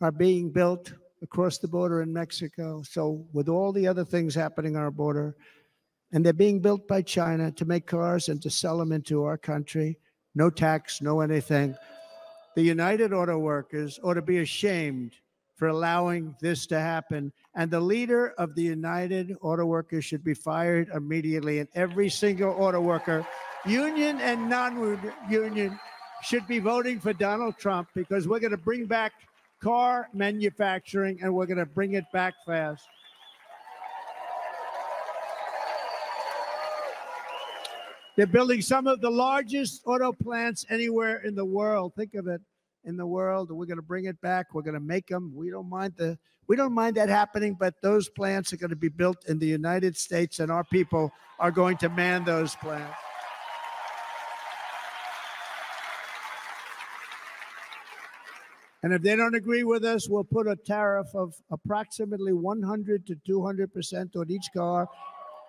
are being built across the border in Mexico. So with all the other things happening on our border, and they're being built by China to make cars and to sell them into our country. No tax, no anything. The United Auto Workers ought to be ashamed for allowing this to happen. And the leader of the United Auto Workers should be fired immediately. And every single auto worker, union and non-union, should be voting for Donald Trump, because we're going to bring back car manufacturing, and we're going to bring it back fast. They're building some of the largest auto plants anywhere in the world. Think of it, in the world. We're going to bring it back. We're going to make them. We don't mind that happening, but those plants are going to be built in the United States, and our people are going to man those plants. And if they don't agree with us, we'll put a tariff of approximately 100 to 200% on each car,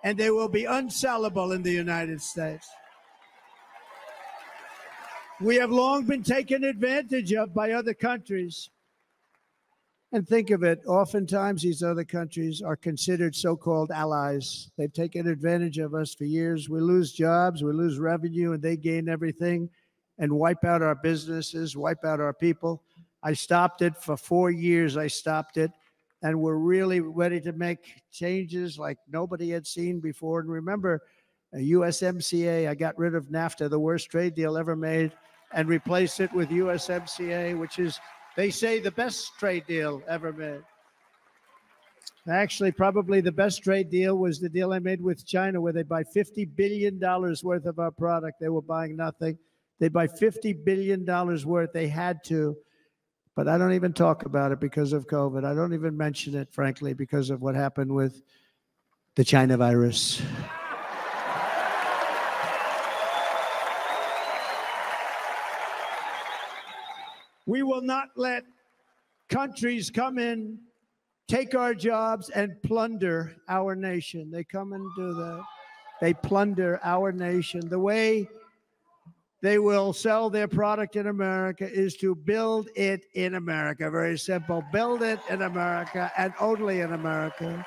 and they will be unsellable in the United States. We have long been taken advantage of by other countries. And think of it, oftentimes these other countries are considered so-called allies. They've taken advantage of us for years. We lose jobs, we lose revenue, and they gain everything and wipe out our businesses, wipe out our people. I stopped it for 4 years. I stopped it. And we're really ready to make changes like nobody had seen before. And remember, USMCA, I got rid of NAFTA, the worst trade deal ever made, and replaced it with USMCA, which is, they say, the best trade deal ever made. Actually, probably the best trade deal was the deal I made with China, where they buy $50 billion worth of our product. They were buying nothing. They buy $50 billion worth. They had to. But I don't even talk about it because of COVID. I don't even mention it, frankly, because of what happened with the China virus. We will not let countries come in, take our jobs, and plunder our nation. They come and do that. They plunder our nation. The way they will sell their product in America is to build it in America. Very simple. Build it in America and only in America.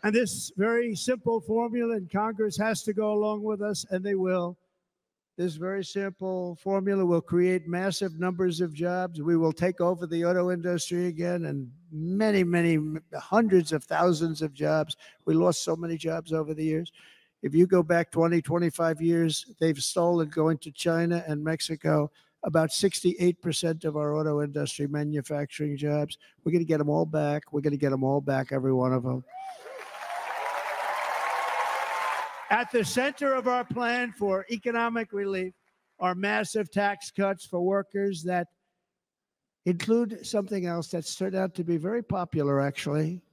And this very simple formula, and Congress has to go along with us, and they will. This very simple formula will create massive numbers of jobs. We will take over the auto industry again, and many, many hundreds of thousands of jobs. We lost so many jobs over the years. If you go back 20, 25 years, they've stolen, going to China and Mexico, about 68% of our auto industry manufacturing jobs. We're going to get them all back. We're going to get them all back, every one of them. At the center of our plan for economic relief are massive tax cuts for workers that include something else that's turned out to be very popular, actually.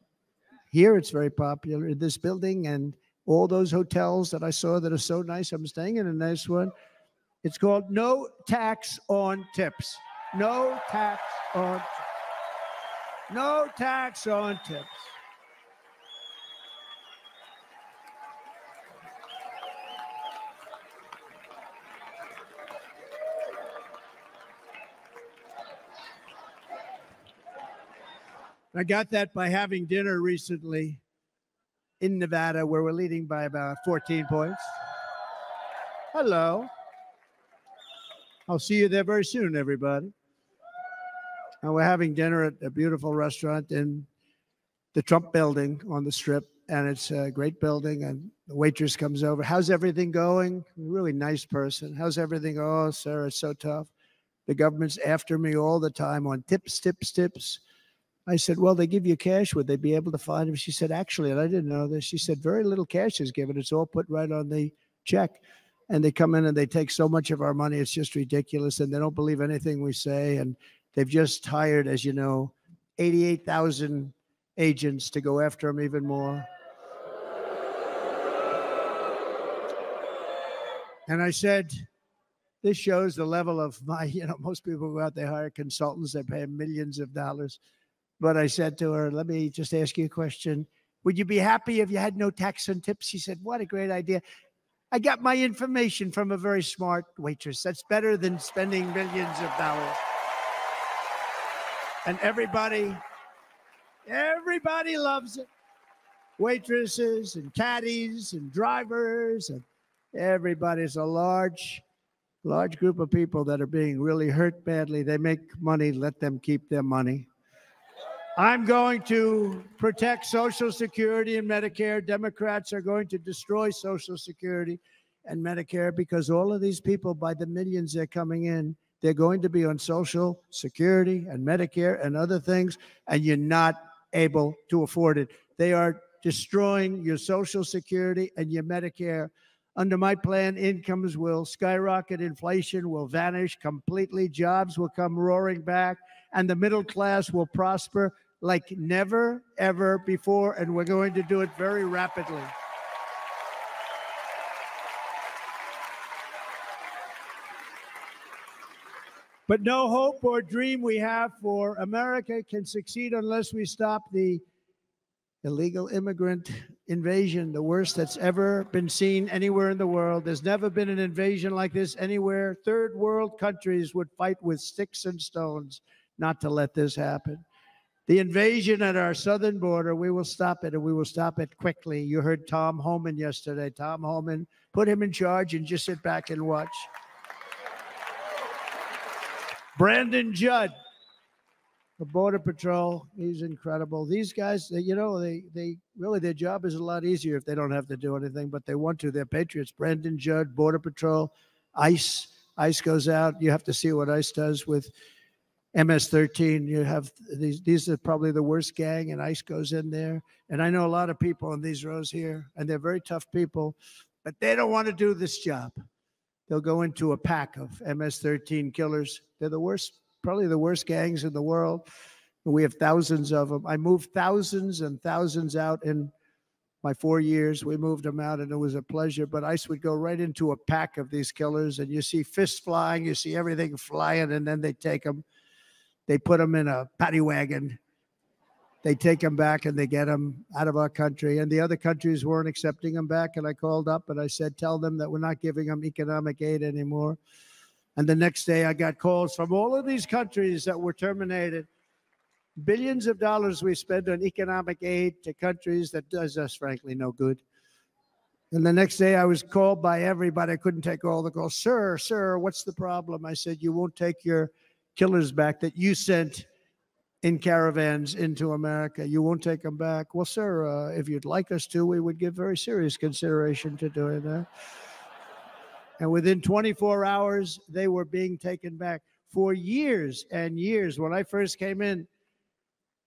Here it's very popular in this building and all those hotels that I saw that are so nice. I'm staying in a nice one. It's called no tax on tips. No tax on tips. No tax on tips. I got that by having dinner recently in Nevada, where we're leading by about 14 points. Hello. I'll see you there very soon, everybody. And we're having dinner at a beautiful restaurant in the Trump building on the Strip. And it's a great building. And the waitress comes over. How's everything going? Really nice person. How's everything? Oh, sir, it's so tough. The government's after me all the time on tips, tips, tips. I said, well, they give you cash. Would they be able to find him? She said, actually, and I didn't know this. She said, very little cash is given. It's all put right on the check. And they come in and they take so much of our money. It's just ridiculous. And they don't believe anything we say. And they've just hired, as you know, 88,000 agents to go after him even more. And I said, this shows the level of my, most people go out, they hire consultants, they pay millions of dollars. But I said to her, let me just ask you a question. Would you be happy if you had no tax on tips? She said, what a great idea. I got my information from a very smart waitress. That's better than spending millions of dollars. And everybody loves it. Waitresses and caddies and drivers and everybody's a large group of people that are being really hurt badly. They make money, let them keep their money. I'm going to protect Social Security and Medicare. Democrats are going to destroy Social Security and Medicare because all of these people, by the millions they're coming in, they're going to be on Social Security and Medicare and other things, and you're not able to afford it. They are destroying your Social Security and your Medicare. Under my plan, incomes will skyrocket, inflation will vanish completely, jobs will come roaring back, and the middle class will prosper like never, ever before, and we're going to do it very rapidly. But no hope or dream we have for America can succeed unless we stop the illegal immigrant invasion, the worst that's ever been seen anywhere in the world. There's never been an invasion like this anywhere. Third world countries would fight with sticks and stones not to let this happen. The invasion at our southern border, we will stop it, and we will stop it quickly. You heard Tom Homan yesterday. Tom Homan, put him in charge and just sit back and watch. Brandon Judd, the Border Patrol, he's incredible. These guys, you know, they really, their job is a lot easier if they don't have to do anything, but they want to. They're patriots. Brandon Judd, Border Patrol, ICE. ICE goes out. You have to see what ICE does with MS-13. You have these are probably the worst gang, and ICE goes in there. And I know a lot of people in these rows here, and they're very tough people, but they don't want to do this job. They'll go into a pack of MS-13 killers. They're the worst, probably the worst gangs in the world. We have thousands of them. I moved thousands and thousands out in my 4 years. We moved them out, and it was a pleasure. But ICE would go right into a pack of these killers, and you see fists flying, you see everything flying, and then they take them. They put them in a paddy wagon. They take them back, and they get them out of our country. And the other countries weren't accepting them back. And I called up, and I said, tell them that we're not giving them economic aid anymore. And the next day, I got calls from all of these countries that were terminated. Billions of dollars we spend on economic aid to countries that does us, frankly, no good. And the next day, I was called by everybody. I couldn't take all the calls. Sir, what's the problem? I said, you won't take your killers back that you sent in caravans into America. You won't take them back. Well, sir, if you'd like us to, we would give very serious consideration to doing that. And within 24 hours, they were being taken back. For years and years, when I first came in,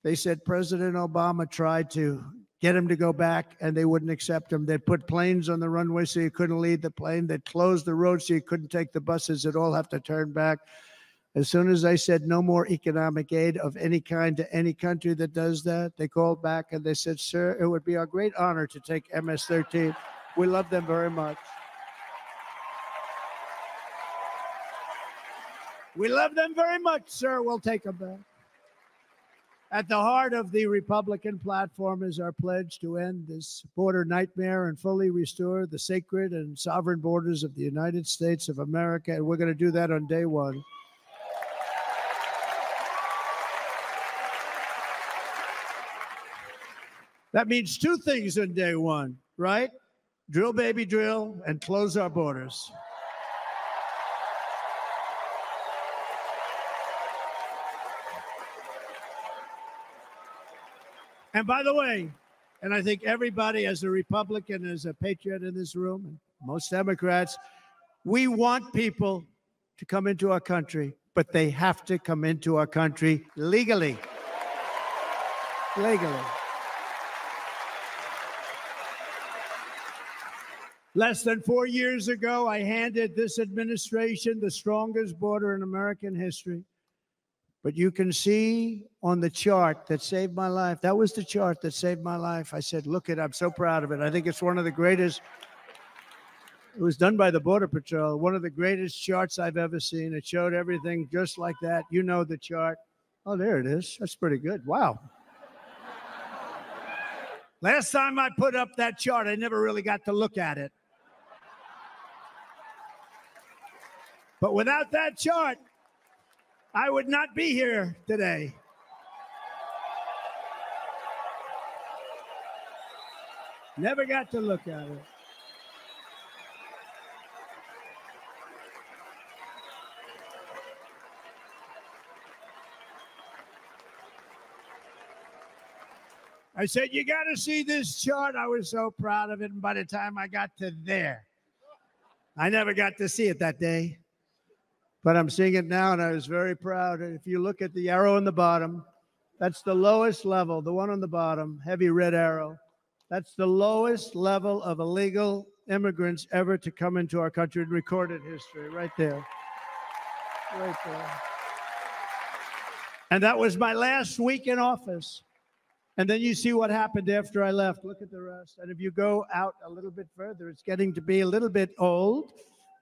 they said President Obama tried to get him to go back, and they wouldn't accept him. They'd put planes on the runway so you couldn't leave the plane. They'd close the road so you couldn't take the buses. They'd all have to turn back. As soon as I said no more economic aid of any kind to any country that does that, they called back and they said, sir, it would be our great honor to take MS-13. We love them very much. We love them very much, sir. We'll take them back. At the heart of the Republican platform is our pledge to end this border nightmare and fully restore the sacred and sovereign borders of the United States of America. And we're going to do that on day one. That means two things on day one, right? Drill, baby, drill, and close our borders. And by the way, and I think everybody as a Republican, as a patriot in this room, and most Democrats, we want people to come into our country, but they have to come into our country legally. Legally. Less than 4 years ago, I handed this administration the strongest border in American history. But you can see on the chart that saved my life, that was the chart that saved my life. I said, look it, I'm so proud of it. I think it's one of the greatest. It was done by the Border Patrol, one of the greatest charts I've ever seen. It showed everything just like that. You know the chart. Oh, there it is. That's pretty good. Wow. Last time I put up that chart, I never really got to look at it. But without that chart, I would not be here today. Never got to look at it. I said, you got to see this chart. I was so proud of it. And by the time I got to there, I never got to see it that day. But I'm seeing it now, and I was very proud. And if you look at the arrow on the bottom, that's the lowest level, the one on the bottom, heavy red arrow. That's the lowest level of illegal immigrants ever to come into our country in recorded history, right there. Right there. And that was my last week in office. And then you see what happened after I left. Look at the rest. And if you go out a little bit further, it's getting to be a little bit old,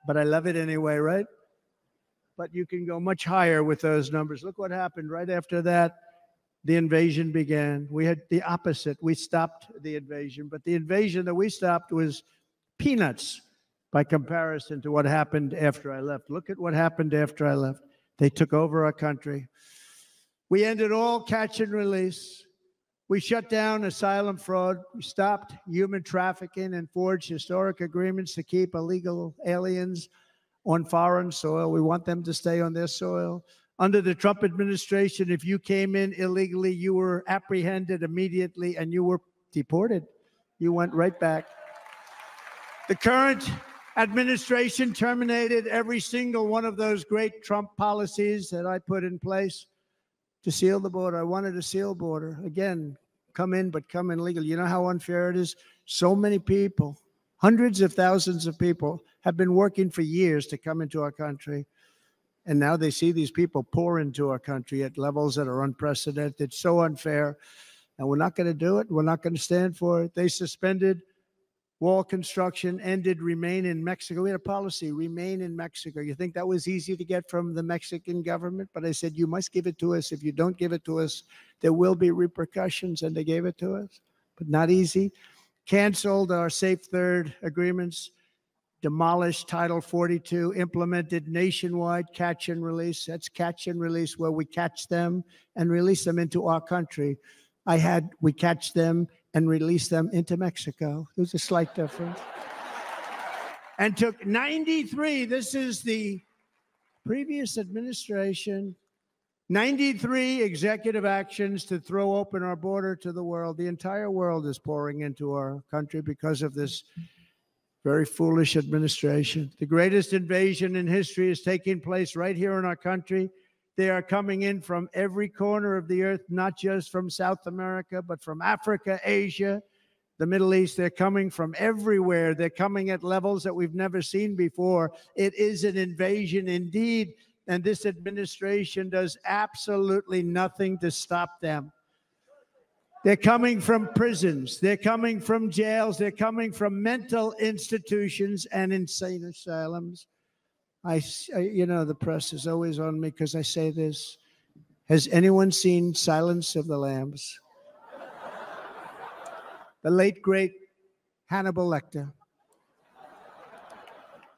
but I love it anyway, right? But you can go much higher with those numbers. Look what happened right after that. The invasion began. We had the opposite. We stopped the invasion, but the invasion that we stopped was peanuts by comparison to what happened after I left. Look at what happened after I left. They took over our country. We ended all catch and release. We shut down asylum fraud. We stopped human trafficking and forged historic agreements to keep illegal aliens on foreign soil. We want them to stay on their soil. Under the Trump administration, if you came in illegally, you were apprehended immediately and you were deported. You went right back. The current administration terminated every single one of those great Trump policies that I put in place to seal the border. I wanted a sealed border. Again, come in, but come in legal. You know how unfair it is? So many people, hundreds of thousands of people have been working for years to come into our country. And now they see these people pour into our country at levels that are unprecedented. It's so unfair. And we're not going to do it. We're not going to stand for it. They suspended wall construction, ended remain in Mexico. We had a policy, remain in Mexico. You think that was easy to get from the Mexican government? But I said, you must give it to us. If you don't give it to us, there will be repercussions. And they gave it to us, but not easy. Canceled our Safe Third agreements. Demolished Title 42, implemented nationwide catch and release. That's catch and release, where we catch them and release them into our country. We catch them and release them into Mexico. There's a slight difference. And took 93, this is the previous administration, 93 executive actions to throw open our border to the world. The entire world is pouring into our country because of this very foolish administration. The greatest invasion in history is taking place right here in our country. They are coming in from every corner of the earth, not just from South America, but from Africa, Asia, the Middle East. They're coming from everywhere. They're coming at levels that we've never seen before. It is an invasion indeed, and this administration does absolutely nothing to stop them. They're coming from prisons. They're coming from jails. They're coming from mental institutions and insane asylums. You know, the press is always on me because I say this. Has anyone seen Silence of the Lambs? The late, great Hannibal Lecter.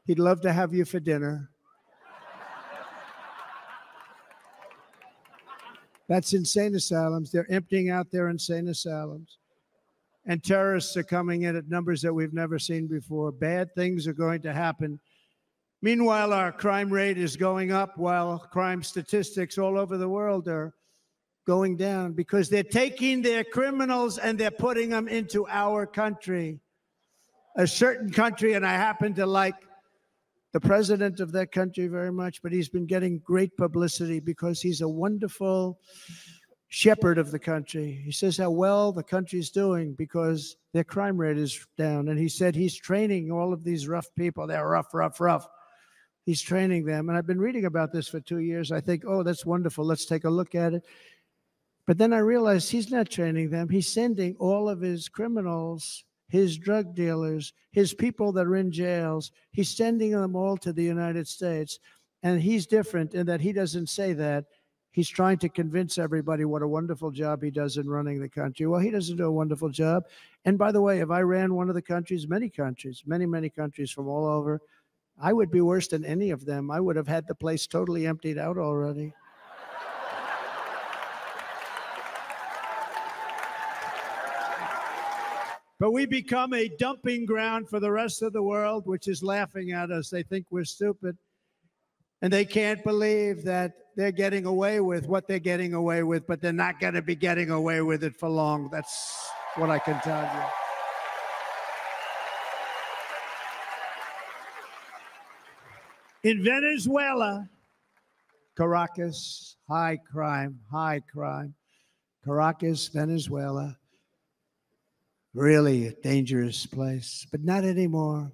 He'd love to have you for dinner. That's insane asylums. They're emptying out their insane asylums. And terrorists are coming in at numbers that we've never seen before. Bad things are going to happen. Meanwhile, our crime rate is going up, while crime statistics all over the world are going down, because they're taking their criminals and they're putting them into our country. A certain country, and I happen to like the president of that country very much, but he's been getting great publicity because he's a wonderful shepherd of the country. He says how well the country's doing because their crime rate is down. And he said he's training all of these rough people. They're rough, rough, rough. He's training them. And I've been reading about this for 2 years. I think, oh, that's wonderful. Let's take a look at it. But then I realized he's not training them. He's sending all of his criminals, his drug dealers, his people that are in jails, he's sending them all to the United States. And he's different in that he doesn't say that. He's trying to convince everybody what a wonderful job he does in running the country. Well, he doesn't do a wonderful job. And by the way, if I ran one of the countries, many countries, many countries from all over, I would be worse than any of them. I would have had the place totally emptied out already. But we become a dumping ground for the rest of the world, which is laughing at us. They think we're stupid. And they can't believe that they're getting away with what they're getting away with, but they're not going to be getting away with it for long. That's what I can tell you. In Venezuela, Caracas, high crime. Caracas, Venezuela, really a dangerous place, but not anymore.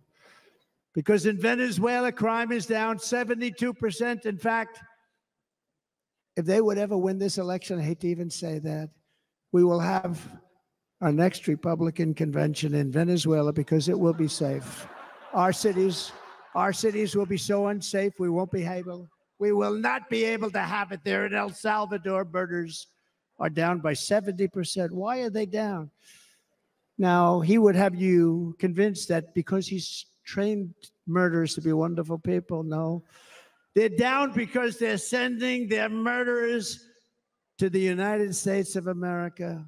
Because in Venezuela, crime is down 72%. In fact, if they would ever win this election, I hate to even say that, we will have our next Republican convention in Venezuela because it will be safe. Our cities will be so unsafe, we won't be able. We will not be able to have it there. In El Salvador, murders are down by 70%. Why are they down? Now, he would have you convinced that because he's trained murderers to be wonderful people. No. They're down because they're sending their murderers to the United States of America.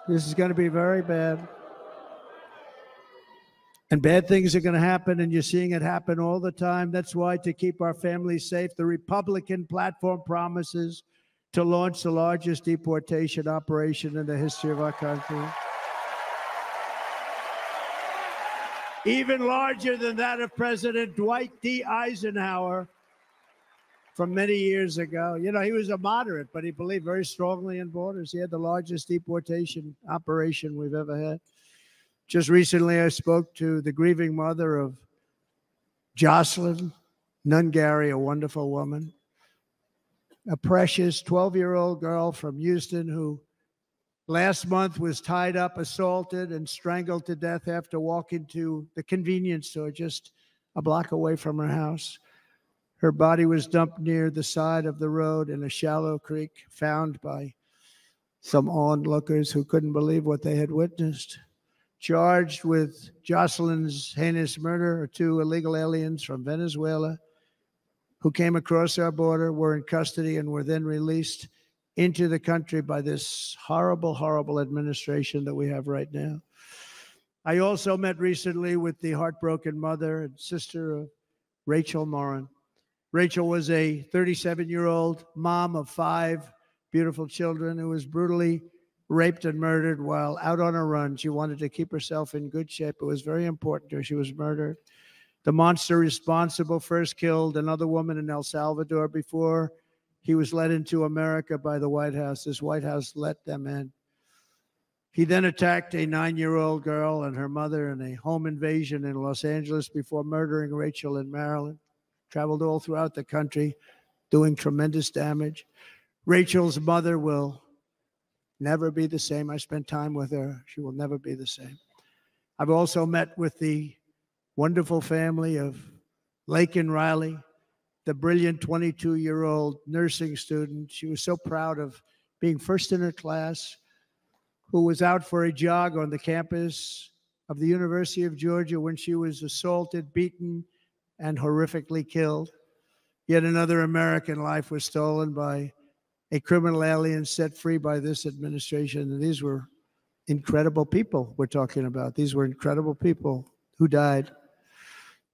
This is going to be very bad. And bad things are going to happen, and you're seeing it happen all the time. That's why, to keep our families safe, the Republican platform promises to launch the largest deportation operation in the history of our country. Even larger than that of President Dwight D. Eisenhower from many years ago. You know, he was a moderate, but he believed very strongly in borders. He had the largest deportation operation we've ever had. Just recently, I spoke to the grieving mother of Jocelyn Nungary, a wonderful woman, a precious 12-year-old girl from Houston who last month was tied up, assaulted, and strangled to death after walking to the convenience store just a block away from her house. Her body was dumped near the side of the road in a shallow creek, found by some onlookers who couldn't believe what they had witnessed. Charged with Jocelyn's heinous murder are 2 illegal aliens from Venezuela who came across our border, were in custody, and were then released into the country by this horrible, horrible administration that we have right now. I also met recently with the heartbroken mother and sister of Rachel Morin. Rachel was a 37-year-old mom of 5 beautiful children who was brutally raped and murdered while out on a run. She wanted to keep herself in good shape. It was very important to her. She was murdered. The monster responsible first killed another woman in El Salvador before he was led into America by the White House. This White House let them in. He then attacked a 9-year-old girl and her mother in a home invasion in Los Angeles before murdering Rachel in Maryland. Traveled all throughout the country, doing tremendous damage. Rachel's mother will never be the same. I spent time with her. She will never be the same. I've also met with the wonderful family of Laken Riley, the brilliant 22-year-old nursing student. She was so proud of being first in her class, who was out for a jog on the campus of the University of Georgia when she was assaulted, beaten, and horrifically killed. Yet another American life was stolen by a criminal alien set free by this administration. And these were incredible people we're talking about. These were incredible people who died.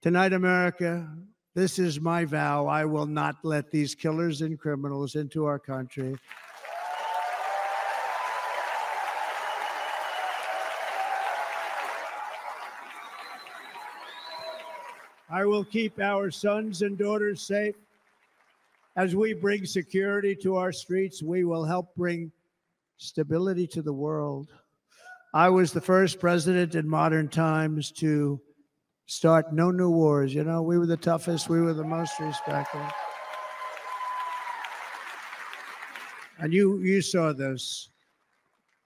Tonight, America, this is my vow. I will not let these killers and criminals into our country. I will keep our sons and daughters safe. As we bring security to our streets, we will help bring stability to the world. I was the first president in modern times to start no new wars. You know, we were the toughest. We were the most respected. And you saw this.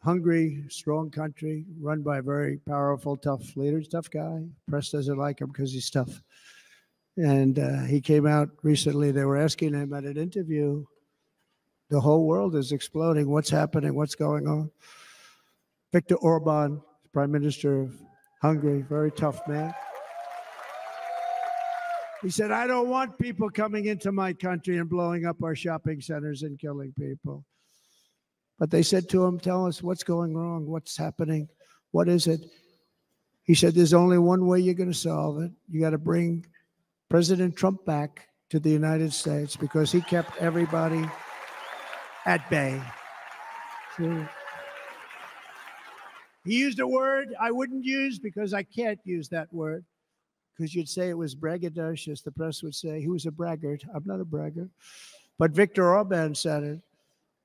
Hungry, strong country run by a very powerful, tough leader. Tough guy. Press doesn't like him because he's tough. And he came out recently. They were asking him at an interview, the whole world is exploding. What's happening? What's going on? Viktor Orban, Prime Minister of Hungary, very tough man. He said, I don't want people coming into my country and blowing up our shopping centers and killing people. But they said to him, tell us what's going wrong, what's happening, what is it? He said, there's only one way you're going to solve it. You got to bring President Trump back to the United States because he kept everybody at bay. So he used a word I wouldn't use because I can't use that word, because you'd say it was braggadocious. The press would say he was a braggart. I'm not a braggart. But Viktor Orban said it.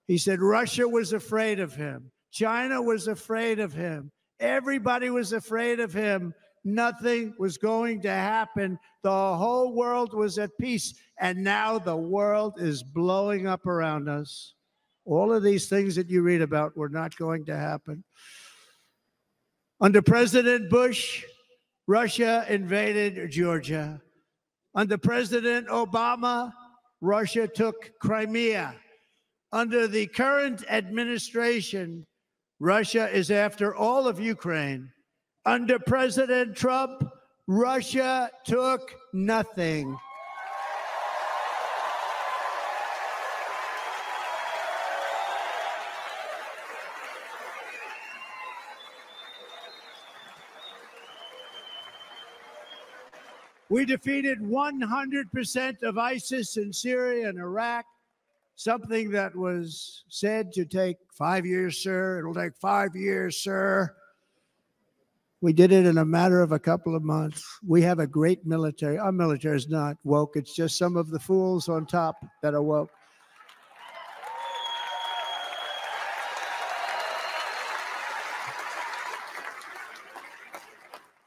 He said Russia was afraid of him. China was afraid of him. Everybody was afraid of him. Nothing was going to happen. The whole world was at peace. And now the world is blowing up around us. All of these things that you read about were not going to happen. Under President Bush, Russia invaded Georgia. Under President Obama, Russia took Crimea. Under the current administration, Russia is after all of Ukraine. Under President Trump, Russia took nothing. We defeated 100% of ISIS in Syria and Iraq, something that was said to take 5 years, sir. It'll take 5 years, sir. We did it in a matter of a couple of months. We have a great military. Our military is not woke. It's just some of the fools on top that are woke.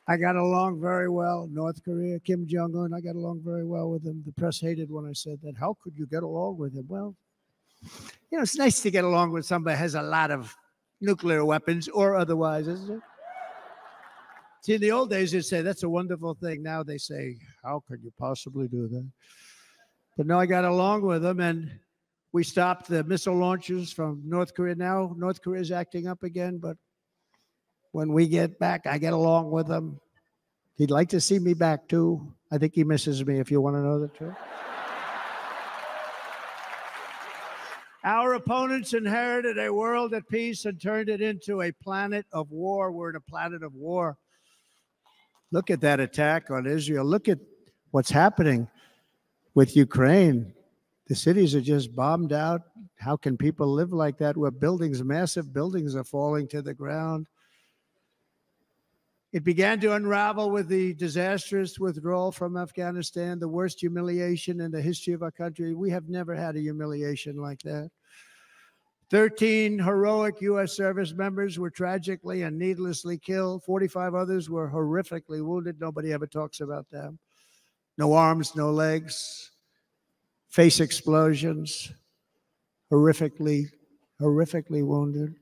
I got along very well. North Korea, Kim Jong-un, I got along very well with him. The press hated when I said that. How could you get along with him? Well, you know, it's nice to get along with somebody who has a lot of nuclear weapons or otherwise, isn't it? See, in the old days, they'd say, that's a wonderful thing. Now they say, how could you possibly do that? But no, I got along with them, and we stopped the missile launches from North Korea. Now North Korea is acting up again, but when we get back, I get along with him. He'd like to see me back, too. I think he misses me, if you want to know the truth. Our opponents inherited a world at peace and turned it into a planet of war. We're in a planet of war. Look at that attack on Israel. Look at what's happening with Ukraine. The cities are just bombed out. How can people live like that where buildings, massive buildings, are falling to the ground? It began to unravel with the disastrous withdrawal from Afghanistan, the worst humiliation in the history of our country. We have never had a humiliation like that. 13 heroic U.S. service members were tragically and needlessly killed. 45 others were horrifically wounded. Nobody ever talks about them. No arms, no legs, face explosions, horrifically wounded.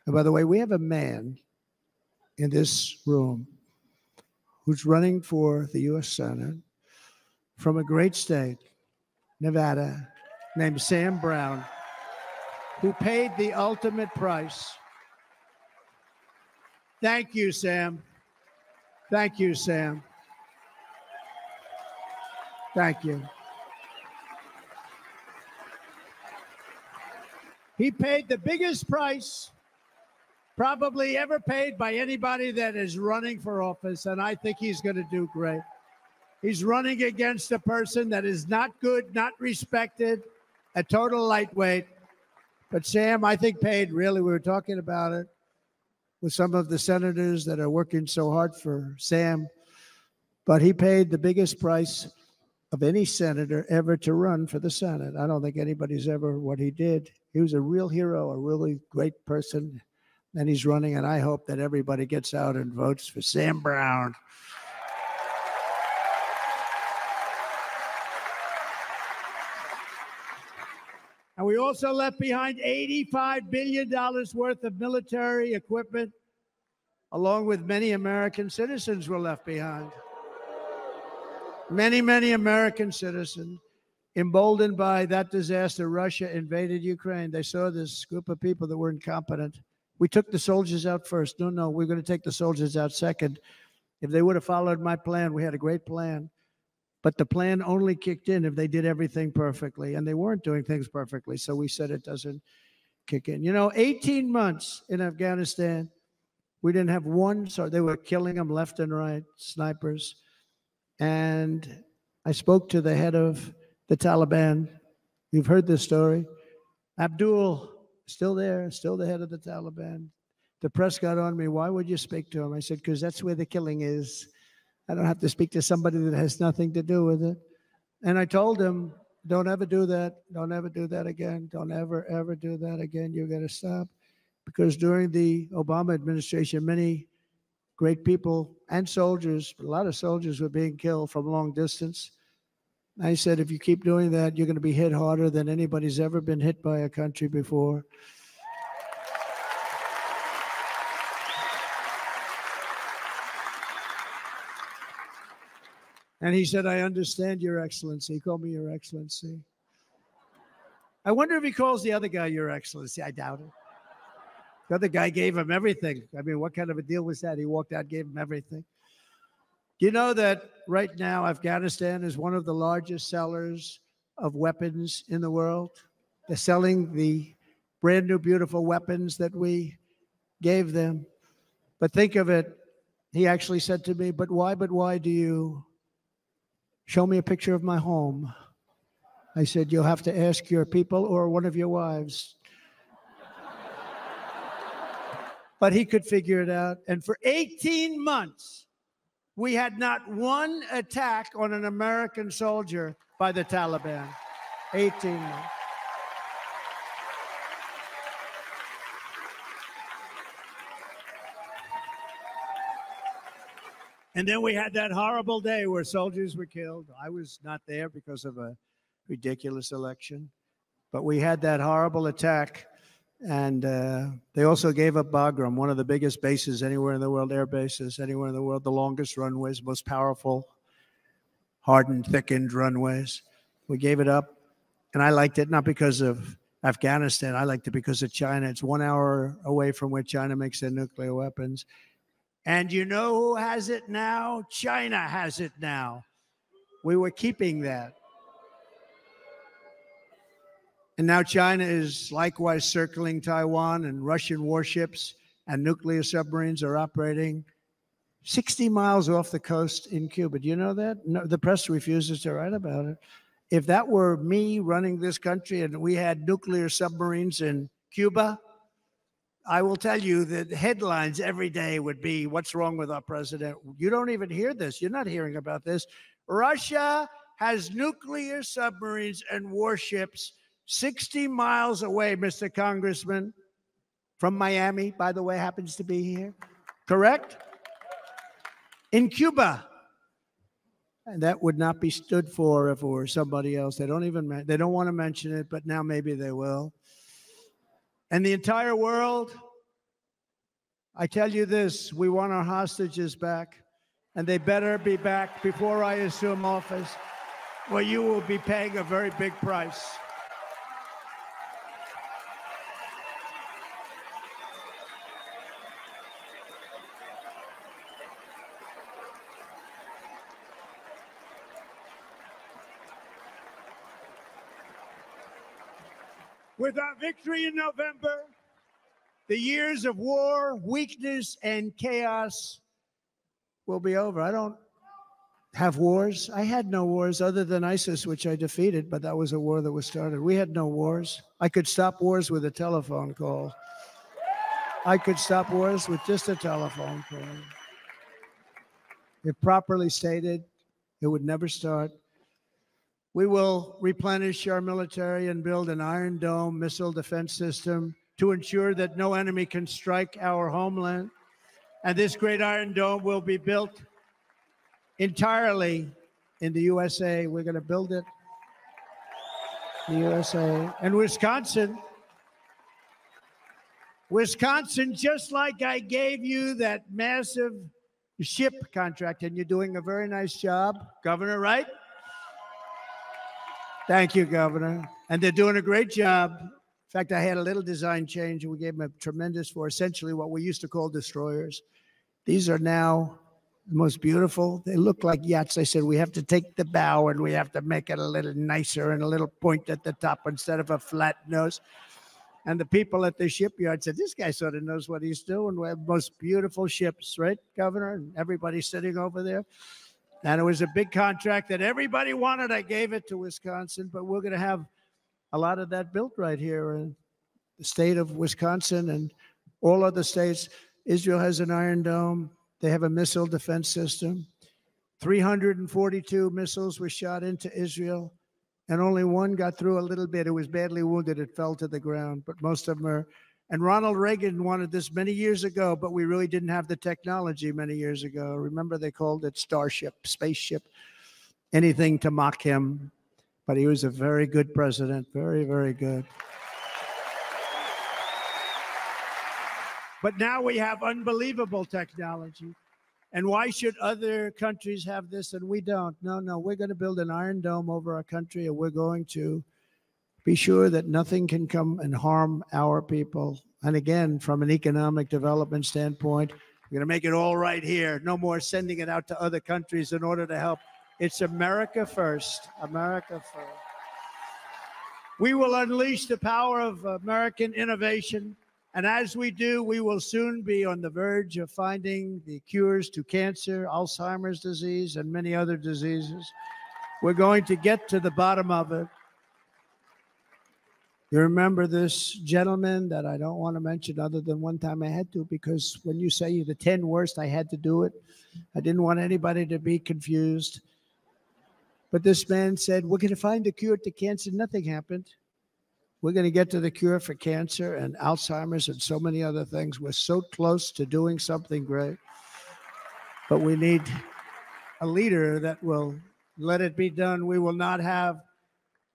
And by the way, we have a man in this room who's running for the U.S. Senate from a great state, Nevada, named Sam Brown, who paid the ultimate price. Thank you, Sam. Thank you, Sam. Thank you. He paid the biggest price probably ever paid by anybody that is running for office, and I think he's going to do great. He's running against a person that is not good, not respected, a total lightweight. But Sam, I think, paid, really, we were talking about it with some of the senators that are working so hard for Sam, but he paid the biggest price of any senator ever to run for the Senate. I don't think anybody's ever what he did. He was a real hero, a really great person. And he's running, and I hope that everybody gets out and votes for Sam Brown. And we also left behind $85 billion worth of military equipment, along with many American citizens were left behind. Many American citizens, emboldened by that disaster. Russia invaded Ukraine. They saw this group of people that were incompetent. We took the soldiers out first. No, we're going to take the soldiers out second. If they would have followed my plan, we had a great plan. But the plan only kicked in if they did everything perfectly. And they weren't doing things perfectly. So we said it doesn't kick in. You know, 18 months in Afghanistan, we didn't have one. So they were killing them left and right, snipers. And I spoke to the head of the Taliban. You've heard this story. Abdul, still there, still the head of the Taliban. The press got on me. Why would you speak to him? I said, because that's where the killing is. I don't have to speak to somebody that has nothing to do with it. And I told him, don't ever do that. Don't ever do that again. Don't ever, ever do that again. You got to stop. Because during the Obama administration, many great people and soldiers, a lot of soldiers were being killed from long distance. I said, if you keep doing that, you're going to be hit harder than anybody's ever been hit by a country before. And he said, I understand, Your Excellency. He called me Your Excellency. I wonder if he calls the other guy Your Excellency. I doubt it. The other guy gave him everything. I mean, what kind of a deal was that? He walked out, gave him everything. You know that right now Afghanistan is one of the largest sellers of weapons in the world? They're selling the brand new, beautiful weapons that we gave them. But think of it. He actually said to me, but why do you show me a picture of my home? I said, you'll have to ask your people or one of your wives. But he could figure it out. And for 18 months, we had not one attack on an American soldier by the Taliban. 18 months. And then we had that horrible day where soldiers were killed. I was not there because of a ridiculous election. But we had that horrible attack. And they also gave up Bagram, one of the biggest bases anywhere in the world, air bases anywhere in the world, the longest runways, most powerful, hardened, thickened runways. We gave it up. And I liked it not because of Afghanistan. I liked it because of China. It's 1 hour away from where China makes their nuclear weapons. And you know who has it now? China has it now. We were keeping that. And now China is likewise circling Taiwan, and Russian warships and nuclear submarines are operating 60 miles off the coast in Cuba. Do you know that? No, the press refuses to write about it. If that were me running this country and we had nuclear submarines in Cuba, I will tell you that headlines every day would be, what's wrong with our president? You don't even hear this. You're not hearing about this. Russia has nuclear submarines and warships 60 miles away, Mr. Congressman, from Miami, by the way, happens to be here. Correct? In Cuba. And that would not be stood for if it were somebody else. They don't want to mention it, but now maybe they will. And the entire world, I tell you this, we want our hostages back, and they better be back before I assume office, or you will be paying a very big price. With our victory in November, the years of war, weakness, and chaos will be over. I don't have wars. I had no wars other than ISIS, which I defeated, but that was a war that was started. We had no wars. I could stop wars with a telephone call. I could stop wars with just a telephone call. If properly stated, it would never start. We will replenish our military and build an Iron Dome missile defense system to ensure that no enemy can strike our homeland. And this great Iron Dome will be built entirely in the USA. We're going to build it in the USA. And Wisconsin, just like I gave you that massive ship contract, and you're doing a very nice job, Governor, right? Thank you, Governor. And they're doing a great job. In fact, I had a little design change, and we gave them a tremendous for essentially what we used to call destroyers. These are now the most beautiful. They look like yachts. I said, we have to take the bow and we have to make it a little nicer and a little point at the top instead of a flat nose. And the people at the shipyard said, this guy sort of knows what he's doing. We have most beautiful ships, right, Governor? And everybody sitting over there. And it was a big contract that everybody wanted. I gave it to Wisconsin, but we're going to have a lot of that built right here in the state of Wisconsin and all other states. Israel has an Iron Dome. They have a missile defense system. 342 missiles were shot into Israel, and only one got through a little bit. It was badly wounded. It fell to the ground, but most of them are. And Ronald Reagan wanted this many years ago, but we really didn't have the technology many years ago. Remember, they called it Starship, spaceship, anything to mock him. But he was a very good president, very, very good. But now we have unbelievable technology. And why should other countries have this and we don't? No, no, we're going to build an Iron Dome over our country, and we're going to be sure that nothing can come and harm our people. And again, from an economic development standpoint, we're going to make it all right here. No more sending it out to other countries in order to help. It's America first. America first. We will unleash the power of American innovation. And as we do, we will soon be on the verge of finding the cures to cancer, Alzheimer's disease, and many other diseases. We're going to get to the bottom of it. You remember this gentleman that I don't want to mention other than one time I had to, because when you say the 10 worst, I had to do it. I didn't want anybody to be confused. But this man said, we're going to find a cure to cancer. Nothing happened. We're going to get to the cure for cancer and Alzheimer's and so many other things. We're so close to doing something great. But we need a leader that will let it be done. We will not have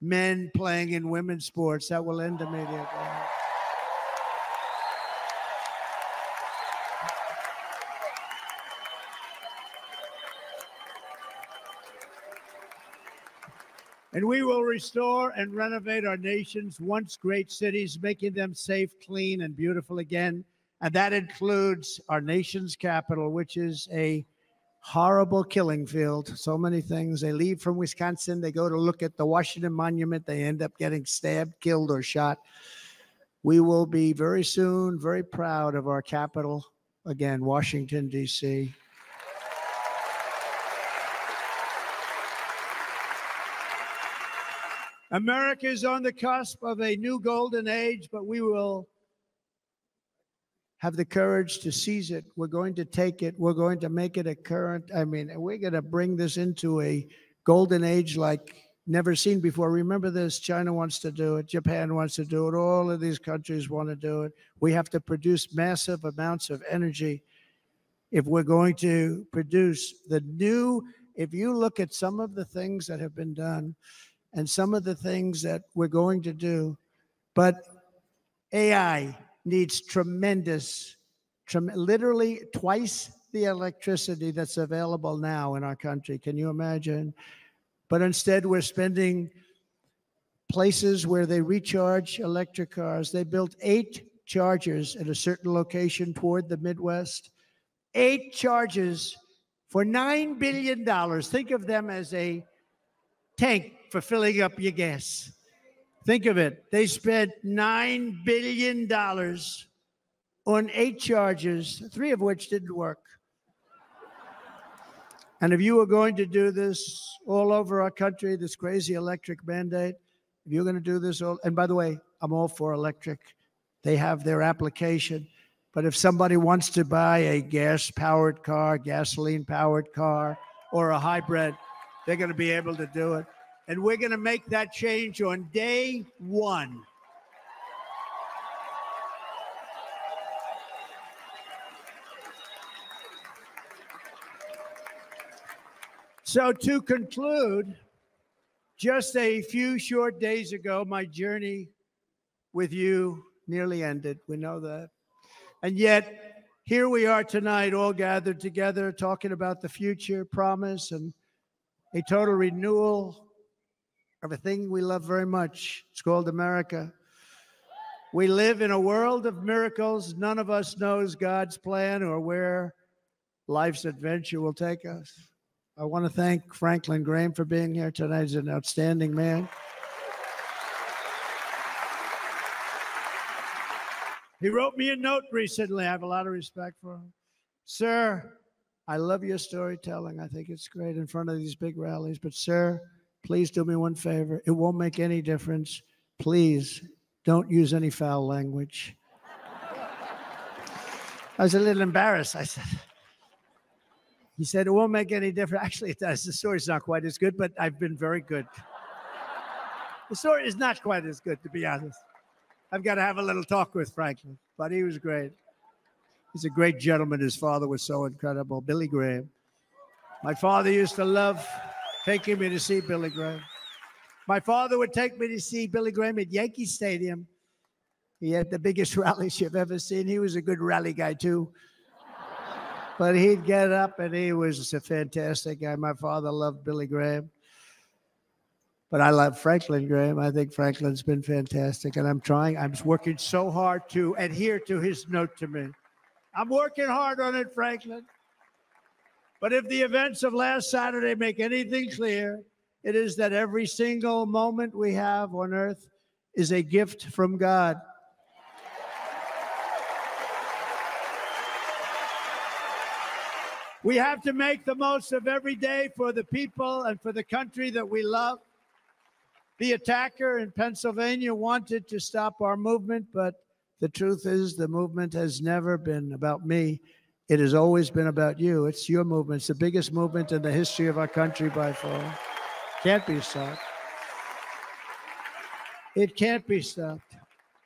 men playing in women's sports. That will end immediately. And we will restore and renovate our nation's once great cities, making them safe, clean, and beautiful again. And that includes our nation's capital, which is a horrible killing field. So many things. They leave from Wisconsin. They go to look at the Washington Monument. They end up getting stabbed, killed, or shot. We will be very soon very proud of our capital, again, Washington, D.C. America is on the cusp of a new golden age, but we will have the courage to seize it. We're going to take it. We're going to make it a current. We're going to bring this into a golden age like never seen before. Remember this, China wants to do it. Japan wants to do it. All of these countries want to do it. We have to produce massive amounts of energy if we're going to produce the new. If you look at some of the things that have been done and some of the things that we're going to do, but AI needs literally twice the electricity that's available now in our country. Can you imagine? But instead, we're spending places where they recharge electric cars. They built 8 chargers at a certain location toward the Midwest. 8 chargers for $9 billion. Think of them as a tank for filling up your gas. Think of it. They spent $9 billion on 8 chargers, 3 of which didn't work. And if you were going to do this all over our country, this crazy electric mandate, if you're going to do this all, and by the way, I'm all for electric. They have their application. But if somebody wants to buy a gas-powered car, gasoline-powered car, or a hybrid, they're going to be able to do it. And we're going to make that change on day 1. So to conclude, just a few short days ago, my journey with you nearly ended. We know that. And yet, here we are tonight, all gathered together, talking about the future, promise, and a total renewal of a thing we love very much. It's called America. We live in a world of miracles. None of us knows God's plan or where life's adventure will take us. I want to thank Franklin Graham for being here tonight. He's an outstanding man. He wrote me a note recently. I have a lot of respect for him. Sir, I love your storytelling. I think it's great in front of these big rallies. But, sir, please do me one favor. It won't make any difference. Please don't use any foul language. I was a little embarrassed. I said, he said, it won't make any difference. Actually, it does. The story's not quite as good, but I've been very good. The story is not quite as good, to be honest. I've got to have a little talk with Franklin, but he was great. He's a great gentleman. His father was so incredible, Billy Graham. My father used to love taking me to see Billy Graham. My father would take me to see Billy Graham at Yankee Stadium. He had the biggest rallies you've ever seen. He was a good rally guy, too. But he'd get up, and he was a fantastic guy. My father loved Billy Graham. But I love Franklin Graham. I think Franklin's been fantastic. And I'm working so hard to adhere to his note to me. I'm working hard on it, Franklin. But if the events of last Saturday make anything clear, it is that every single moment we have on earth is a gift from God. We have to make the most of every day for the people and for the country that we love. The attacker in Pennsylvania wanted to stop our movement, but the truth is the movement has never been about me. It has always been about you. It's your movement. It's the biggest movement in the history of our country by far. Can't be stopped. It can't be stopped.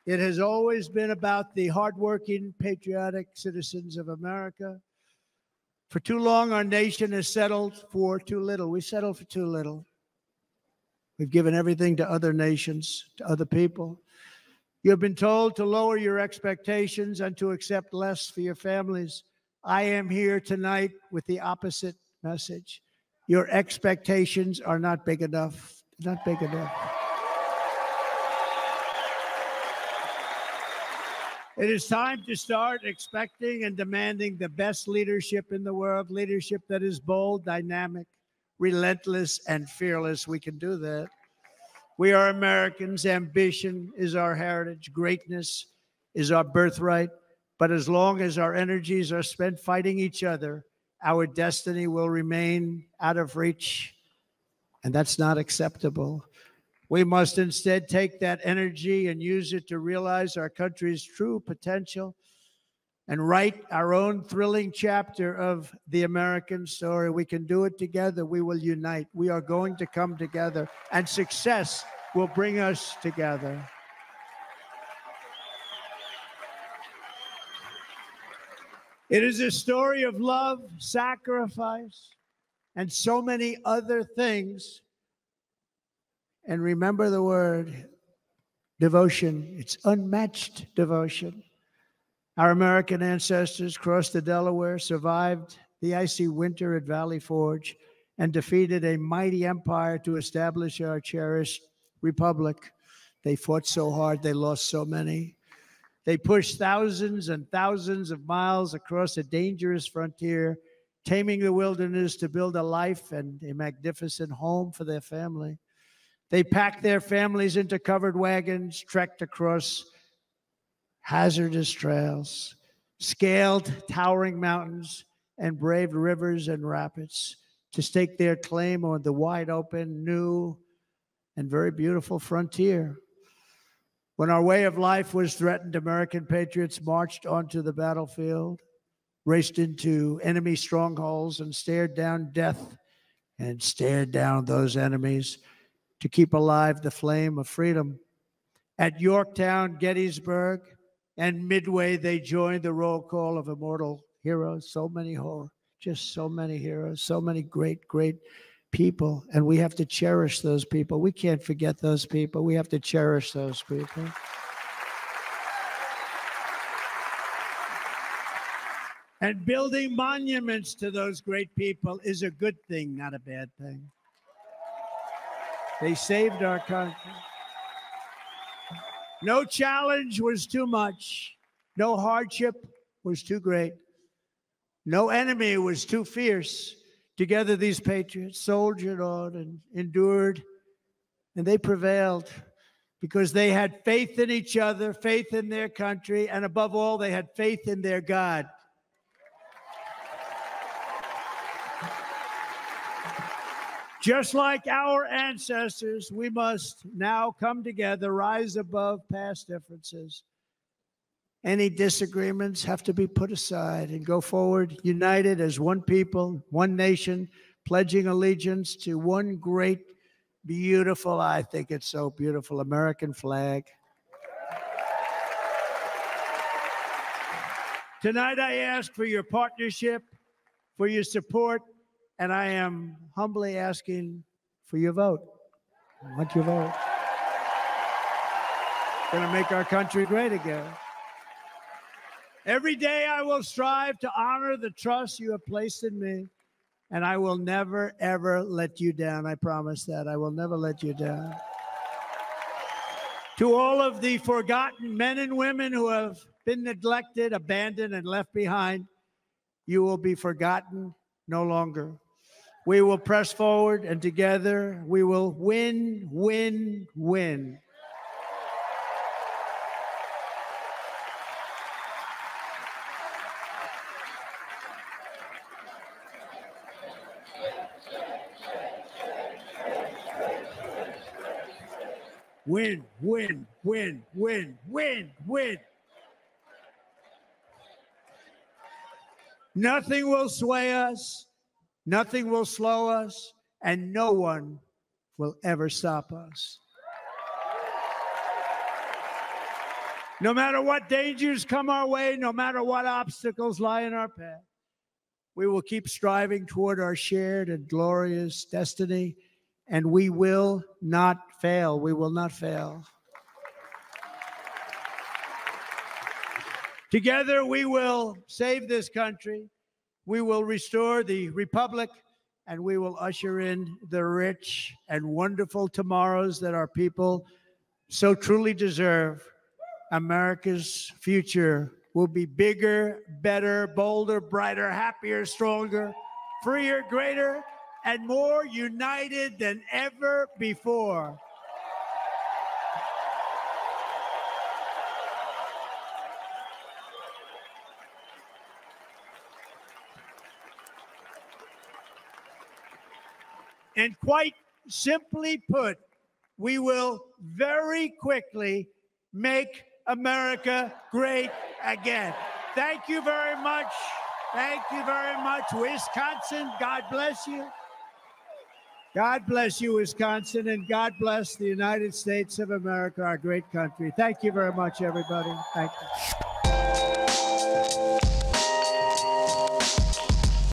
It has always been about the hardworking, patriotic citizens of America. For too long, our nation has settled for too little. We settled for too little. We've given everything to other nations, to other people. You have been told to lower your expectations and to accept less for your families. I am here tonight with the opposite message. Your expectations are not big enough. They're not big enough. It is time to start expecting and demanding the best leadership in the world, leadership that is bold, dynamic, relentless, and fearless. We can do that. We are Americans. Ambition is our heritage. Greatness is our birthright. But as long as our energies are spent fighting each other, our destiny will remain out of reach, and that's not acceptable. We must instead take that energy and use it to realize our country's true potential and write our own thrilling chapter of the American story. We can do it together. We will unite. We are going to come together, and success will bring us together. It is a story of love, sacrifice, and so many other things. And remember the word devotion. It's unmatched devotion. Our American ancestors crossed the Delaware, survived the icy winter at Valley Forge, and defeated a mighty empire to establish our cherished republic. They fought so hard, they lost so many. They pushed thousands and thousands of miles across a dangerous frontier, taming the wilderness to build a life and a magnificent home for their family. They packed their families into covered wagons, trekked across hazardous trails, scaled towering mountains, and braved rivers and rapids to stake their claim on the wide open, new, and very beautiful frontier. When our way of life was threatened, American patriots marched onto the battlefield, raced into enemy strongholds, and stared down death and stared down those enemies to keep alive the flame of freedom. At Yorktown, Gettysburg, and Midway, they joined the roll call of immortal heroes. So many just so many heroes, so many great, great people. And we have to cherish those people. We can't forget those people. We have to cherish those people. And building monuments to those great people is a good thing, not a bad thing. They saved our country. No challenge was too much. No hardship was too great. No enemy was too fierce. Together, these patriots soldiered on and endured, and they prevailed because they had faith in each other, faith in their country, and above all, they had faith in their God. Just like our ancestors, we must now come together, rise above past differences. Any disagreements have to be put aside and go forward, united as one people, one nation, pledging allegiance to one great, beautiful, I think it's so beautiful, American flag. Tonight, I ask for your partnership, for your support, and I am humbly asking for your vote. I want your vote. Going to make our country great again. Every day I will strive to honor the trust you have placed in me, and I will never, ever let you down. I promise that. I will never let you down. To all of the forgotten men and women who have been neglected, abandoned, and left behind, you will be forgotten no longer. We will press forward, and together we will win, win, win. Win, win, win, win, win, win. Nothing will sway us, nothing will slow us, and no one will ever stop us. No matter what dangers come our way, no matter what obstacles lie in our path, we will keep striving toward our shared and glorious destiny, and we will not fail. We will not fail. Together, we will save this country, we will restore the republic, and we will usher in the rich and wonderful tomorrows that our people so truly deserve. America's future will be bigger, better, bolder, brighter, happier, stronger, freer, greater, and more united than ever before. And quite simply put, we will very quickly make America great again. Thank you very much. Thank you very much, Wisconsin. God bless you. God bless you, Wisconsin, and God bless the United States of America, our great country. Thank you very much, everybody. Thank you.